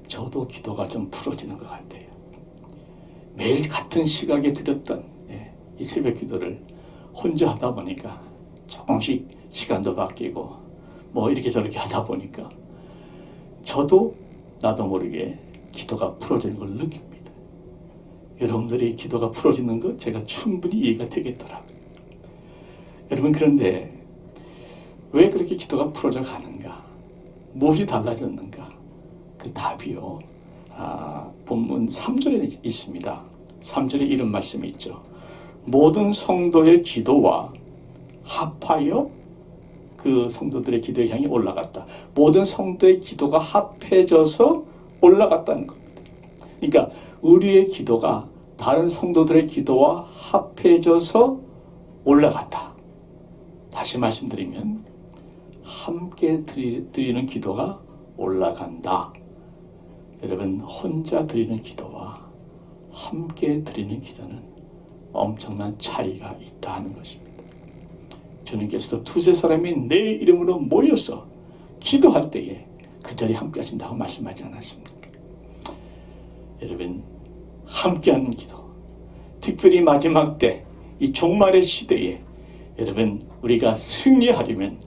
저도 기도가 좀 풀어지는 것 같아요. 매일 같은 시각에 드렸던 이 새벽 기도를 혼자 하다 보니까 조금씩 시간도 바뀌고 뭐 이렇게 저렇게 하다 보니까 저도 나도 모르게 기도가 풀어지는 걸 느낍니다. 여러분들이 기도가 풀어지는 것 제가 충분히 이해가 되겠더라고요. 여러분, 그런데 왜 그렇게 기도가 풀어져 가는가? 무엇이 달라졌는가? 그 답이요. 본문 3절에 있습니다. 3절에 이런 말씀이 있죠. 모든 성도의 기도와 합하여 그 성도들의 기도의 향이 올라갔다. 모든 성도의 기도가 합해져서 올라갔다는 겁니다. 그러니까 우리의 기도가 다른 성도들의 기도와 합해져서 올라갔다. 다시 말씀드리면 함께 드리는 기도가 올라간다. 여러분, 혼자 드리는 기도와 함께 드리는 기도는 엄청난 차이가 있다 하는 것입니다. 주님께서도 두세 사람이 내 이름으로 모여서 기도할 때에 그 자리에 함께 하신다고 말씀하지 않았습니까? 여러분, 함께하는 기도, 특별히 마지막 때, 이 종말의 시대에 여러분, 우리가 승리하려면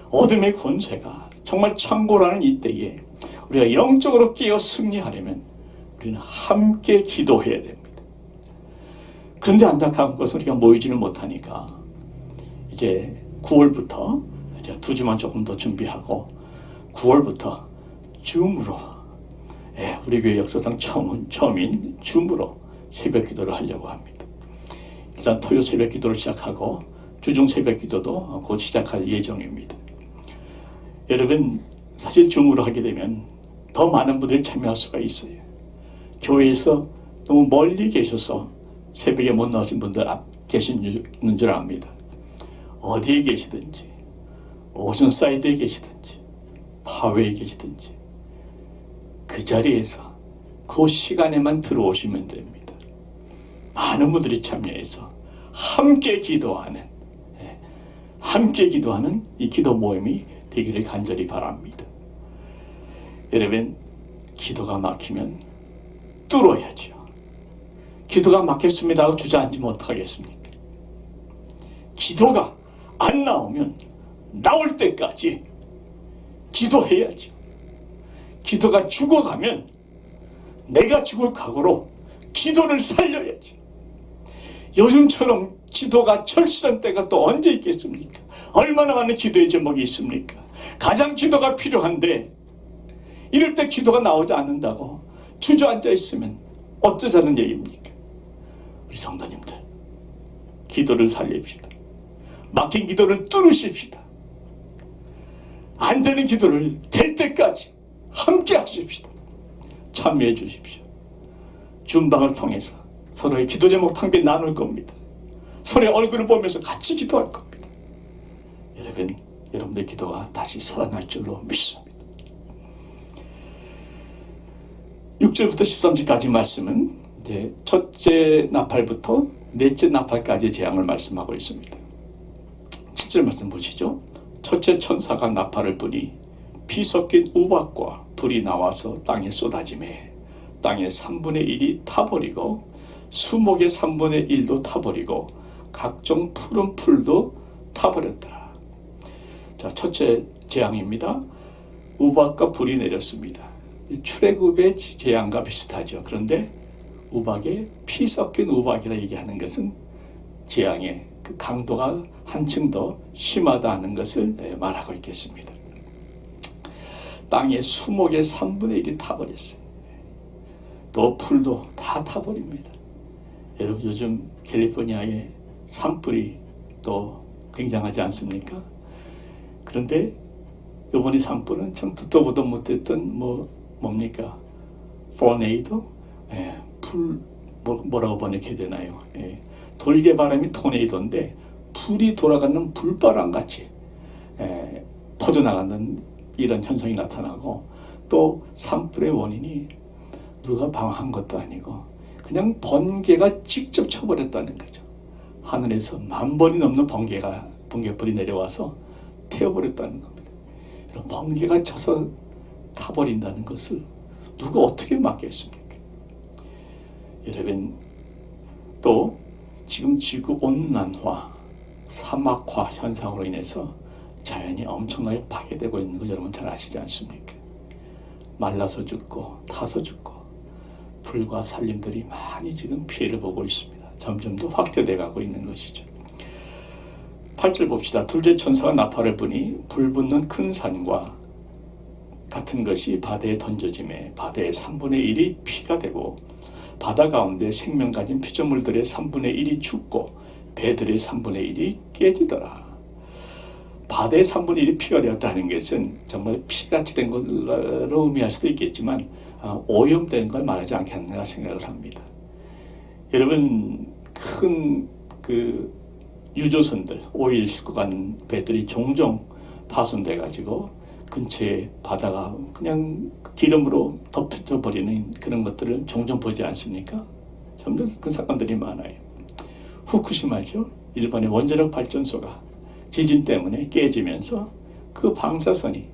어둠의 권세가 정말 창궐하는 이때에 우리가 영적으로 깨어 승리하려면 우리는 함께 기도해야 됩니다. 그런데 안타까운 것은 우리가 모이지를 못하니까 이제 9월부터 이제 2주만 조금 더 준비하고 9월부터 줌으로 우리 교회 역사상 처음인 줌으로 새벽 기도를 하려고 합니다. 일단 토요 새벽 기도를 시작하고 주중 새벽 기도도 곧 시작할 예정입니다. 여러분, 사실 줌으로 하게 되면 더 많은 분들이 참여할 수가 있어요. 교회에서 너무 멀리 계셔서 새벽에 못 나오신 분들 계시는 줄 압니다. 어디에 계시든지, 오션사이드에 계시든지, 파웨이에 계시든지 그 자리에서 그 시간에만 들어오시면 됩니다. 많은 분들이 참여해서 함께 기도하는 이 기도 모임이 되기를 간절히 바랍니다. 여러분, 기도가 막히면 뚫어야죠. 기도가 막혔습니다 하고 주저앉으면 어떡하겠습니까? 기도가 안 나오면 나올 때까지 기도해야죠. 기도가 죽어가면 내가 죽을 각오로 기도를 살려야죠. 요즘처럼 기도가 절실한 때가 또 언제 있겠습니까? 얼마나 많은 기도의 제목이 있습니까? 가장 기도가 필요한데 이럴 때 기도가 나오지 않는다고 주저앉아 있으면 어쩌자는 얘기입니까? 우리 성도님들, 기도를 살립시다. 막힌 기도를 뚫으십시다. 안 되는 기도를 될 때까지 함께 하십시다. 참여해 주십시오. 줌방을 통해서 서로의 기도 제목 함께 나눌 겁니다. 서로의 얼굴을 보면서 같이 기도할 겁니다. 여러분, 여러분의 기도가 다시 살아날 줄로 믿습니다. 6절부터 13절까지 말씀은 이제 첫째 나팔부터 넷째 나팔까지 재앙을 말씀하고 있습니다. 7절 말씀 보시죠. 첫째 천사가 나팔을 부니 피 섞인 우박과 불이 나와서 땅에 쏟아지매 땅의 3분의 1이 타버리고 수목의 3분의 1도 타버리고 각종 푸른 풀도 타버렸더라. 자, 첫째 재앙입니다. 우박과 불이 내렸습니다. 출애굽의 재앙과 비슷하죠. 그런데 우박에 피 섞인 우박이라 얘기하는 것은 재앙의 그 강도가 한층 더 심하다는 것을 말하고 있겠습니다. 땅의 수목의 3분의 1이 타버렸어요. 또 풀도 다 타버립니다. 여러분, 요즘 캘리포니아의 산불이 또 굉장하지 않습니까? 그런데 이번에 산불은 참 듣도 보도 못했던 뭡니까? 토네이도? 뭐라고 번역해야 되나요? 돌개바람이 토네이도인데 불이 돌아가는 불바람 같이 퍼져나가는 이런 현상이 나타나고, 또 산불의 원인이 누가 방어한 것도 아니고 그냥 번개가 직접 쳐버렸다는 거죠. 하늘에서 10,000번이 넘는 번개불이 내려와서 태워버렸다는 겁니다. 번개가 쳐서 타버린다는 것을 누가 어떻게 막겠습니까? 여러분, 또 지금 지구 온난화, 사막화 현상으로 인해서 자연이 엄청나게 파괴되고 있는 거 여러분 잘 아시지 않습니까? 말라서 죽고 타서 죽고 불과 산림들이 많이 지금 피해를 보고 있습니다. 점점 더 확대돼 가고 있는 것이죠. 8절 봅시다. 둘째 천사가 나팔을 부니 불붙는 큰 산과 같은 것이 바다에 던져지매 바다의 3분의 1이 피가 되고 바다 가운데 생명 가진 피조물들의 3분의 1이 죽고 배들의 3분의 1이 깨지더라. 바다의 3분의 1이 피가 되었다는 것은 정말 피같이 된 걸로 의미할 수도 있겠지만 오염된 걸 말하지 않겠나 생각을 합니다. 여러분, 큰 유조선들, 오일 싣고 가는 배들이 종종 파손돼 가지고 근처에 바다가 그냥 기름으로 덮여 버리는 그런 것들을 종종 보지 않습니까? 점점 그 사건들이 많아요. 후쿠시마죠. 일본의 원자력 발전소가 지진 때문에 깨지면서 그 방사선이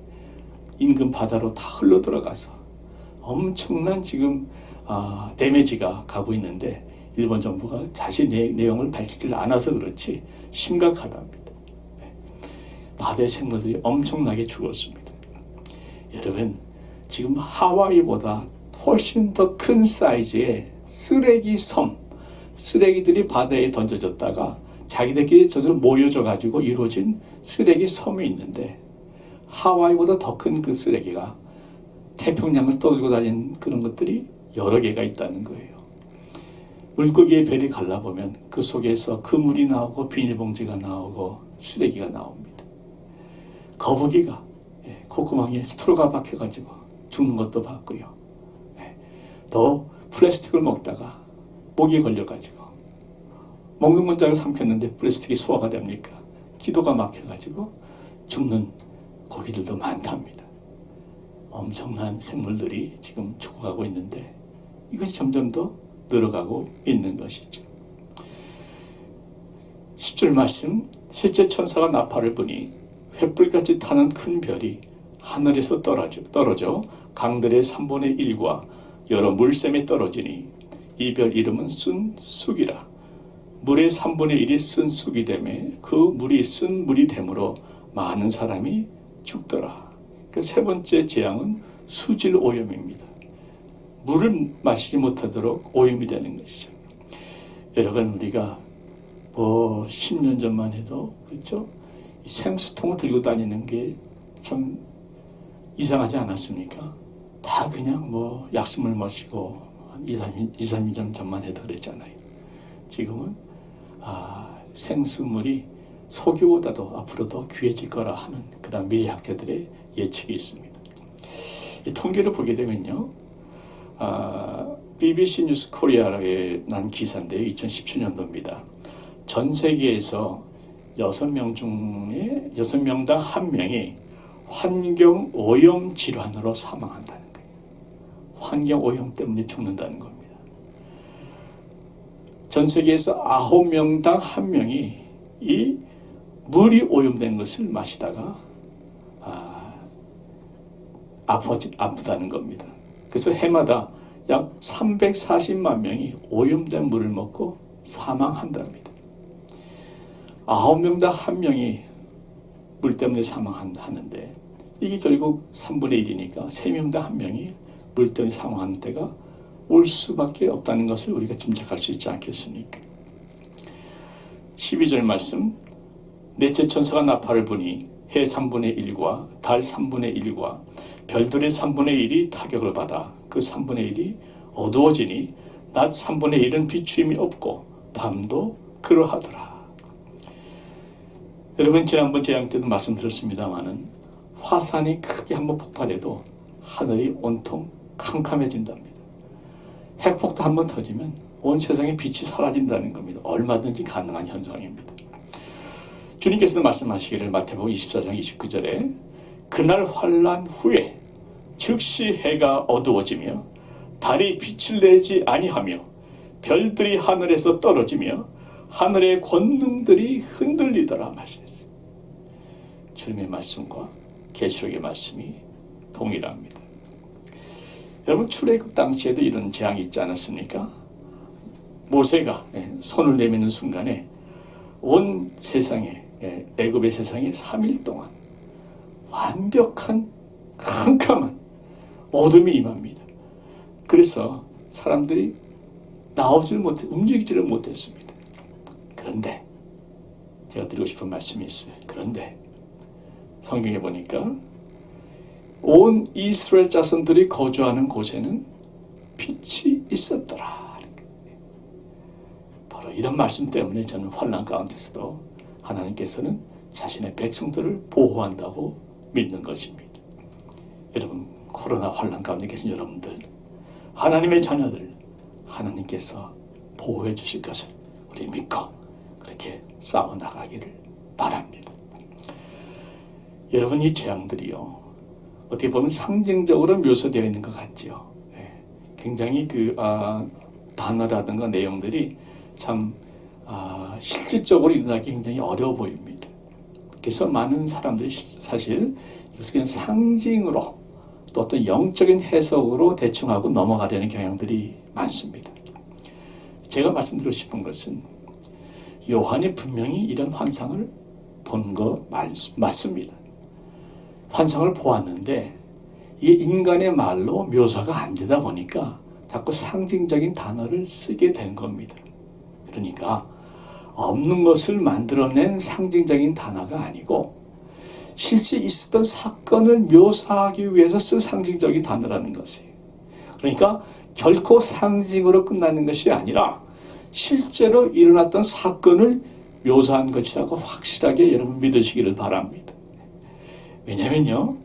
인근 바다로 다 흘러 들어가서 엄청난 지금 데미지가 가고 있는데 일본 정부가 자신 내용을 밝히지 않아서 그렇지 심각하답니다. 바다의 생물들이 엄청나게 죽었습니다. 여러분, 지금 하와이보다 훨씬 더 큰 사이즈의 쓰레기 섬, 쓰레기들이 바다에 던져졌다가 자기들끼리 저절로 모여져 가지고 이루어진 쓰레기 섬이 있는데 하와이보다 더 큰 그 쓰레기가 태평양을 떠들고 다니는 그런 것들이 여러 개가 있다는 거예요. 물고기의 배를 갈라보면 그 속에서 그물이 나오고 비닐봉지가 나오고 쓰레기가 나옵니다. 거북이가 콧구멍에 스트로가 박혀가지고 죽는 것도 봤고요. 또 플라스틱을 먹다가 목이 걸려가지고 먹는 건 잘 삼켰는데 플라스틱이 소화가 됩니까? 기도가 막혀가지고 죽는 고기들도 많답니다. 엄청난 생물들이 지금 죽어가고 있는데 이것이 점점 더 늘어가고 있는 것이죠. 10절 말씀, 셋째 천사가 나팔을 부니 횃불같이 타는 큰 별이 하늘에서 떨어져 강들의 3분의 1과 여러 물샘에 떨어지니 이 별 이름은 쓴 쑥이라. 물의 3분의 1이 쓴 쑥이 되매 그 물이 쓴 물이 되므로 많은 사람이 죽더라. 그 세 번째 재앙은 수질 오염입니다. 물을 마시지 못하도록 오염이 되는 것이죠. 여러분, 우리가 10년 전만 해도 그렇죠? 생수통을 들고 다니는 게 참 이상하지 않았습니까? 다 그냥 약수물 마시고 2-3년 전만 해도 그랬잖아요. 지금은 생수물이 석유보다도 앞으로 더 귀해질 거라 하는 그런 미래학자들의 예측이 있습니다. 이 통계를 보게 되면요, BBC 뉴스 코리아에 난 기사인데요. 2017년도입니다. 전 세계에서 6명 중에 6명당 1명이 환경 오염 질환으로 사망한다는 거예요. 환경 오염 때문에 죽는다는 겁니다. 전 세계에서 9명당 1명이 이 물이 오염된 것을 마시다가 아프다는 겁니다. 그래서 해마다 약 340만 명이 오염된 물을 먹고 사망한답니다. 9명당 1명이 물 때문에 사망하는데 이게 결국 3분의 1이니까 3명당 1명이 물 때문에 사망하는 때가 올 수밖에 없다는 것을 우리가 짐작할 수 있지 않겠습니까? 12절 말씀, 넷째 천사가 나팔을 부니 해 3분의 1과 달 3분의 1과 별들의 3분의 1이 타격을 받아 그 3분의 1이 어두워지니 낮 3분의 1은 비추임이 없고 밤도 그러하더라. 여러분, 지난번 재앙 때도 말씀드렸습니다마는 화산이 크게 한번 폭발해도 하늘이 온통 캄캄해진답니다. 핵폭도 한번 터지면 온 세상의 빛이 사라진다는 겁니다. 얼마든지 가능한 현상입니다. 주님께서도 말씀하시기를 마태복음 24장 29절에 그날 환난 후에 즉시 해가 어두워지며 달이 빛을 내지 아니하며 별들이 하늘에서 떨어지며 하늘의 권능들이 흔들리더라 말씀했어요. 주님의 말씀과 계시록의 말씀이 동일합니다. 여러분 출애굽 당시에도 이런 재앙이 있지 않았습니까? 모세가 손을 내미는 순간에 온 세상에 애굽의 세상에 3일 동안 완벽한 캄캄한 어둠이 임합니다. 그래서 사람들이 나오지를 못해 움직이지를 못했습니다. 그런데 제가 드리고 싶은 말씀이 있어요. 그런데 성경에 보니까 온 이스라엘 자손들이 거주하는 곳에는 빛이 있었더라. 바로 이런 말씀 때문에 저는 환난 가운데서도 하나님께서는 자신의 백성들을 보호한다고 믿는 것입니다. 여러분, 코로나 환난 가운데 계신 여러분들, 하나님의 자녀들, 하나님께서 보호해 주실 것을 우리 믿고 그렇게 싸워나가기를 바랍니다. 여러분, 이 재앙들이요, 어떻게 보면 상징적으로 묘사되어 있는 것 같지요. 굉장히 단어라든가 내용들이 참 실질적으로 일어나기 굉장히 어려워 보입니다. 그래서 많은 사람들이 사실 이것을 그냥 상징으로 또 어떤 영적인 해석으로 대충 하고 넘어가려는 경향들이 많습니다. 제가 말씀드리고 싶은 것은 요한이 분명히 이런 환상을 본 거 맞습니다. 환상을 보았는데 이게 인간의 말로 묘사가 안 되다 보니까 자꾸 상징적인 단어를 쓰게 된 겁니다. 그러니까 없는 것을 만들어낸 상징적인 단어가 아니고 실제 있었던 사건을 묘사하기 위해서 쓴 상징적인 단어라는 것이에요. 그러니까 결코 상징으로 끝나는 것이 아니라 실제로 일어났던 사건을 묘사한 것이라고 확실하게 여러분 믿으시기를 바랍니다. 왜냐면요,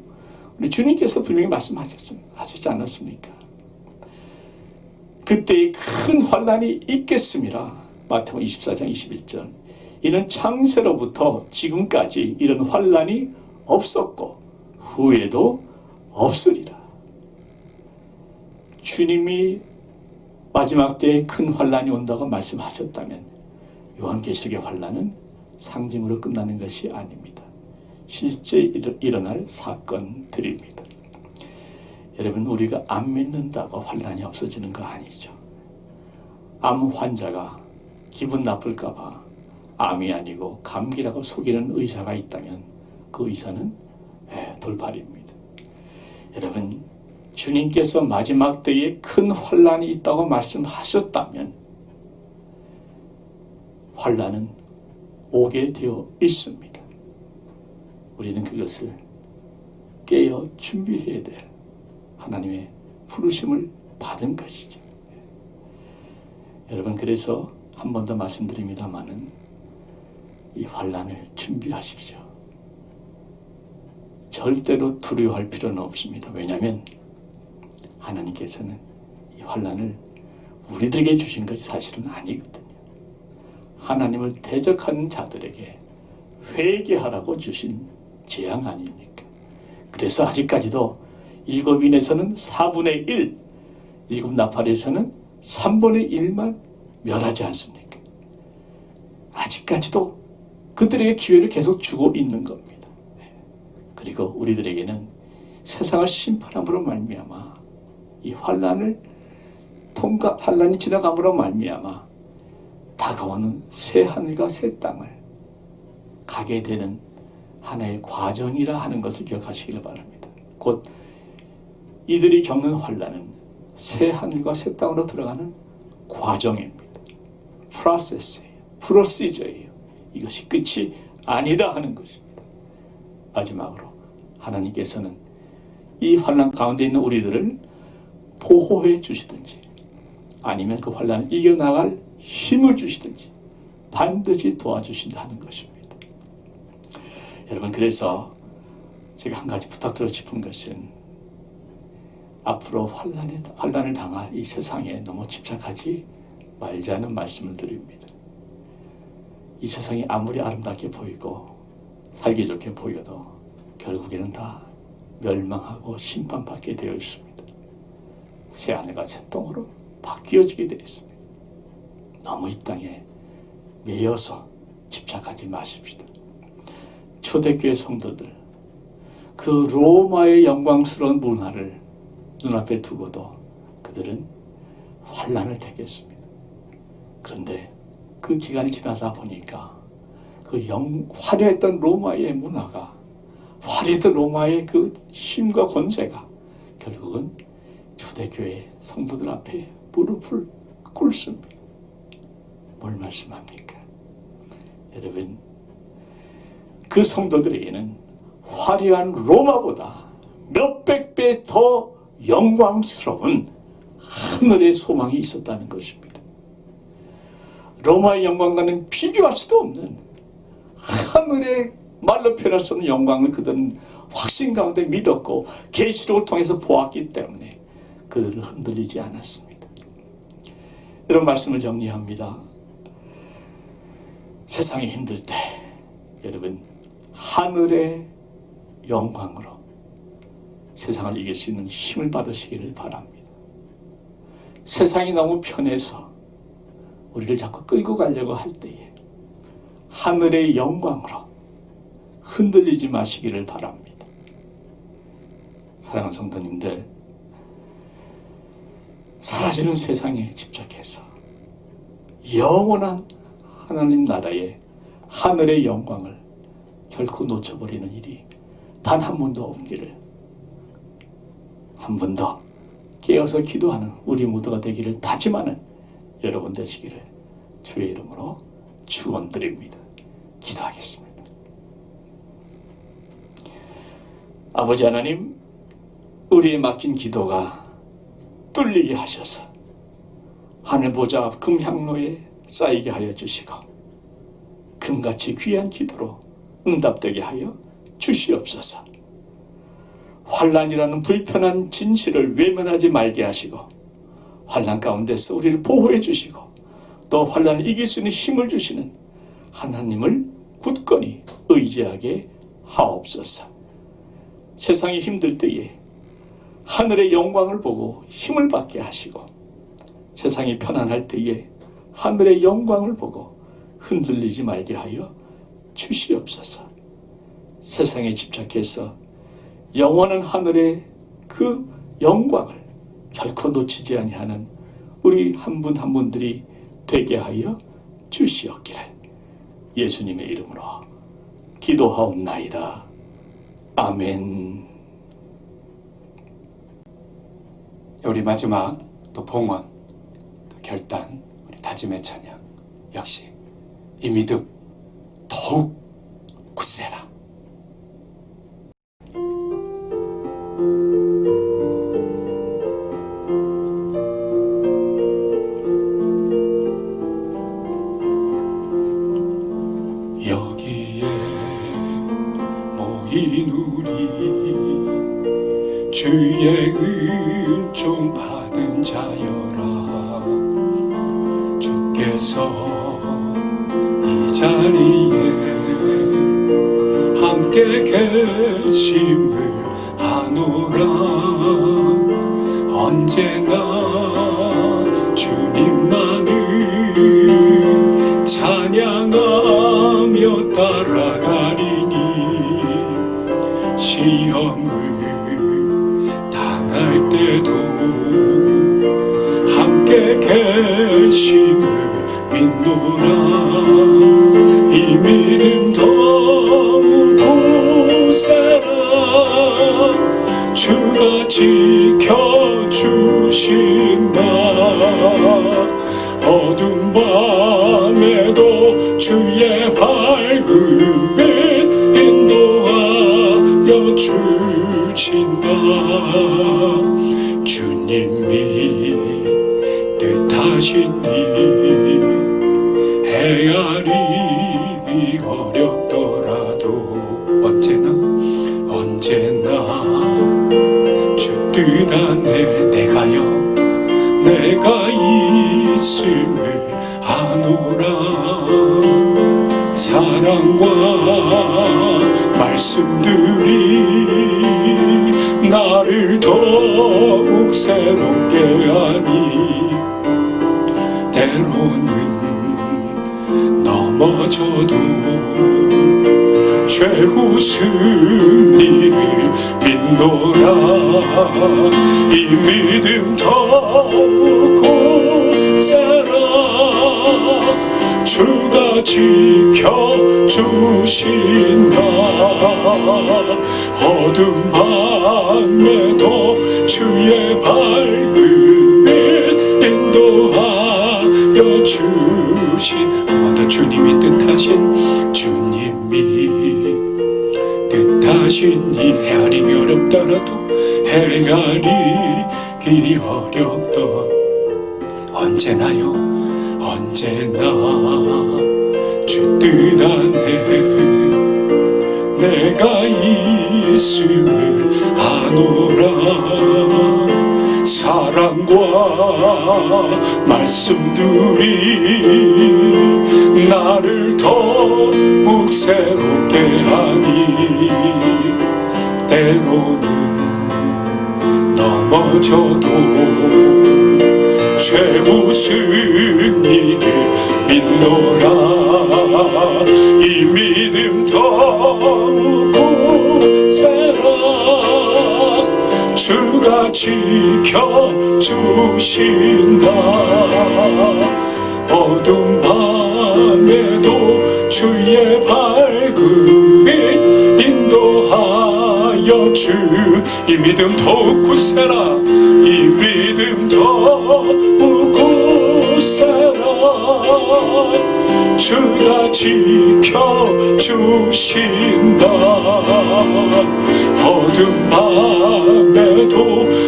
우리 주님께서 분명히 말씀하셨지 않았습니까? 그때의 큰 환난이 있겠습니다. 마태복음 24장 21절. 이는 창세로부터 지금까지 이런 환난이 없었고 후에도 없으리라. 주님이 마지막 때에 큰 환난이 온다고 말씀하셨다면 요한계시록의 환난은 상징으로 끝나는 것이 아닙니다. 실제 일어날 사건들입니다. 여러분, 우리가 안 믿는다고 환난이 없어지는 거 아니죠. 암 환자가 기분 나쁠까 봐 암이 아니고 감기라고 속이는 의사가 있다면 그 의사는 돌팔입니다. 여러분, 주님께서 마지막 때에 큰 환난이 있다고 말씀하셨다면 환난은 오게 되어 있습니다. 우리는 그것을 깨어 준비해야 될 하나님의 부르심을 받은 것이죠. 여러분, 그래서 한 번 더 말씀드립니다마는 이 환난을 준비하십시오. 절대로 두려워할 필요는 없습니다. 왜냐하면 하나님께서는 이 환난을 우리들에게 주신 것이 사실은 아니거든요. 하나님을 대적하는 자들에게 회개하라고 주신 재앙 아닙니까? 그래서 아직까지도 일곱인에서는 4분의 1, 일곱 나팔에서는 3분의 1만 멸하지 않습니까? 아직까지도 그들에게 기회를 계속 주고 있는 겁니다. 그리고 우리들에게는 세상을 심판함으로 말미암아 이 환난이 지나감으로 말미암아 다가오는 새 하늘과 새 땅을 가게 되는 하나의 과정이라 하는 것을 기억하시길 바랍니다. 곧 이들이 겪는 환난은 새 하늘과 새 땅으로 들어가는 과정입니다. 프로시저예요. 이것이 끝이 아니다 하는 것입니다. 마지막으로 하나님께서는 이 환난 가운데 있는 우리들을 보호해 주시든지 아니면 그 환난을 이겨나갈 힘을 주시든지 반드시 도와주신다는 것입니다. 여러분, 그래서 제가 한 가지 부탁드리고 싶은 것은 앞으로 환난을 당할 이 세상에 너무 집착하지 말자는 말씀을 드립니다. 이 세상이 아무리 아름답게 보이고 살기 좋게 보여도 결국에는 다 멸망하고 심판받게 되어 있습니다. 새 하늘과 새 땅으로 바뀌어지게 되어 있습니다. 너무 이 땅에 매여서 집착하지 마십시다. 초대교회 성도들, 그 로마의 영광스러운 문화를 눈앞에 두고도 그들은 환난을 택했습니다. 그런데 그 기간이 지나다 보니까 그 화려했던 로마의 문화가, 화려했던 로마의 그 힘과 권세가 결국은 초대교회 성도들 앞에 무릎을 꿇습니다. 뭘 말씀합니까? 여러분, 그 성도들에게는 화려한 로마보다 몇백 배 더 영광스러운 하늘의 소망이 있었다는 것입니다. 로마의 영광과는 비교할 수도 없는 하늘의 말로 표현할 수 없는 영광을 그들은 확신 가운데 믿었고 계시록을 통해서 보았기 때문에 그들은 흔들리지 않았습니다. 이런 말씀을 정리합니다. 세상이 힘들 때 여러분, 하늘의 영광으로 세상을 이길 수 있는 힘을 받으시기를 바랍니다. 세상이 너무 편해서 우리를 자꾸 끌고 가려고 할 때에 하늘의 영광으로 흔들리지 마시기를 바랍니다. 사랑하는 성도님들, 사라지는 세상에 집착해서 영원한 하나님 나라의 하늘의 영광을 결코 놓쳐버리는 일이 단 한 번도 없기를, 한 번 더 깨어서 기도하는 우리 모두가 되기를 다짐하는 여러분 되시기를 주의 이름으로 축원드립니다. 기도하겠습니다. 아버지 하나님, 우리의 맡긴 기도가 뚫리게 하셔서 하늘 보좌 앞 금향로에 쌓이게 하여 주시고 금같이 귀한 기도로 응답되게 하여 주시옵소서. 환난이라는 불편한 진실을 외면하지 말게 하시고 환난 가운데서 우리를 보호해 주시고 또 환난을 이길 수 있는 힘을 주시는 하나님을 굳건히 의지하게 하옵소서. 세상이 힘들 때에 하늘의 영광을 보고 힘을 받게 하시고 세상이 편안할 때에 하늘의 영광을 보고 흔들리지 말게 하여 주시옵소서. 세상에 집착해서 영원한 하늘의 그 영광을 결코 놓치지 아니하는 우리 한 분 한 분들이 되게 하여 주시옵기를 예수님의 이름으로 기도하옵나이다. 아멘. 우리 마지막 또 봉헌, 또 결단, 우리 다짐의 찬양 역시 이 믿음 더욱 굳세라. 여기에 모인 우리 주의 은총 받은 자여라. 주께서 이 자리에 함께 계심을 아노라. 언제나 주님만을 찬양하며 따라가리니 시험을 당할 때도 함께 계심을 믿노라. 이 믿음 더욱 굳세라. 주가 지켜주신다. 어두운 밤에도 주의 밝은 빛 인도하여 주신다. 주님이 뜻하신 일 헤아리기 어렵더라도 언제나 주 뜻 안에 내가 있음을 아노라. 사랑과 말씀들이 나를 더욱 새롭게 하니 때로는 넘어져도 최후 승리를 믿노라. 이 믿음 더욱 굳세라. 주가 지켜주신다. 어둠 밤에도 주의 밝은 빛 인도하여 주신, 아마도 주님이 뜻하신 이 헤아리기 어렵더라도, 헤아리기 어렵던 언제나 주 뜻 안에 내가 있음을 아노라. 사랑과 말씀들이 나를 더욱 새롭게 하니, 때로는 넘어져도 최후 승리를 믿노라. 이 믿음 더욱 굳세라. 주가 지켜주신다. 어둠 밤에도 주의 밝은 빛 인도하여 주. 이 믿음 더욱 굳세라. 이 믿음 더욱 굳세라. 주가 지켜주신다. 어둠 밤에도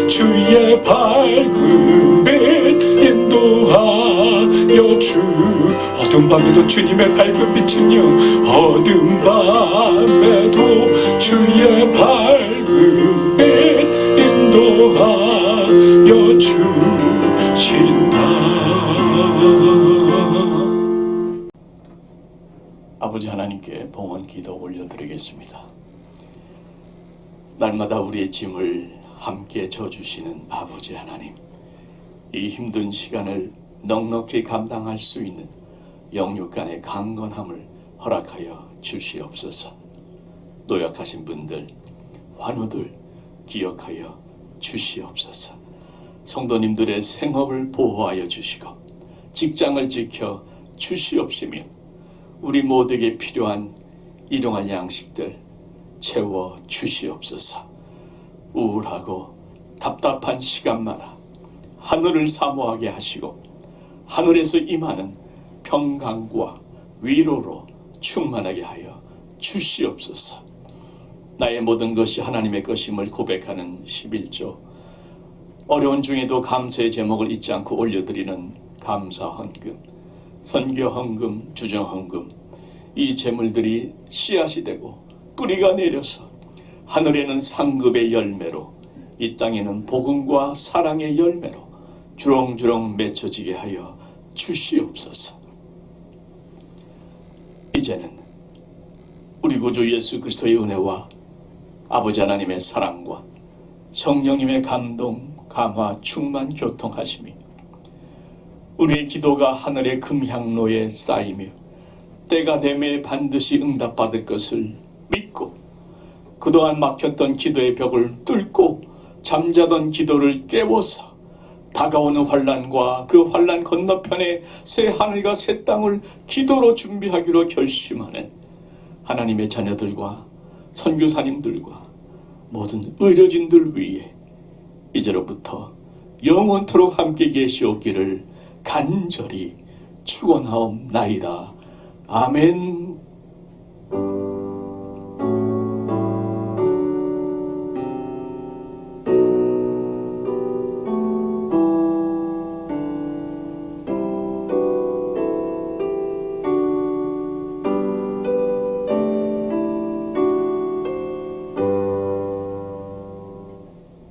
주의 밝은 빛 인도하여 주. 어둠 밤에도 주님의 밝은 빛은요, 어둠 밤에도 주의 밝은 빛 인도하여 주신다. 아버지 하나님께 봉헌 기도 올려드리겠습니다. 날마다 우리의 짐을 함께 져주시는 아버지 하나님, 이 힘든 시간을 넉넉히 감당할 수 있는 영육간의 강건함을 허락하여 주시옵소서. 노약하신 분들, 환우들 기억하여 주시옵소서. 성도님들의 생업을 보호하여 주시고 직장을 지켜 주시옵시며, 우리 모두에게 필요한 일용할 양식들 채워 주시옵소서. 우울하고 답답한 시간마다 하늘을 사모하게 하시고 하늘에서 임하는 평강과 위로로 충만하게 하여 주시옵소서. 나의 모든 것이 하나님의 것임을 고백하는 11조, 어려운 중에도 감사의 제목을 잊지 않고 올려드리는 감사 헌금, 선교 헌금, 주정 헌금, 이 제물들이 씨앗이 되고 뿌리가 내려서 하늘에는 상급의 열매로, 이 땅에는 복음과 사랑의 열매로 주렁주렁 맺혀지게 하여 주시옵소서. 이제는 우리 구주 예수 그리스도의 은혜와 아버지 하나님의 사랑과 성령님의 감동, 감화, 충만, 교통하심이 우리의 기도가 하늘의 금향로에 쌓이며 때가 되매 반드시 응답받을 것을 믿고, 그동안 막혔던 기도의 벽을 뚫고 잠자던 기도를 깨워서 다가오는 환난과 그 환난 건너편에 새 하늘과 새 땅을 기도로 준비하기로 결심하는 하나님의 자녀들과 선교사님들과 모든 의료진들 위해 이제로부터 영원토록 함께 계시옵기를 간절히 축원하옵나이다. 아멘.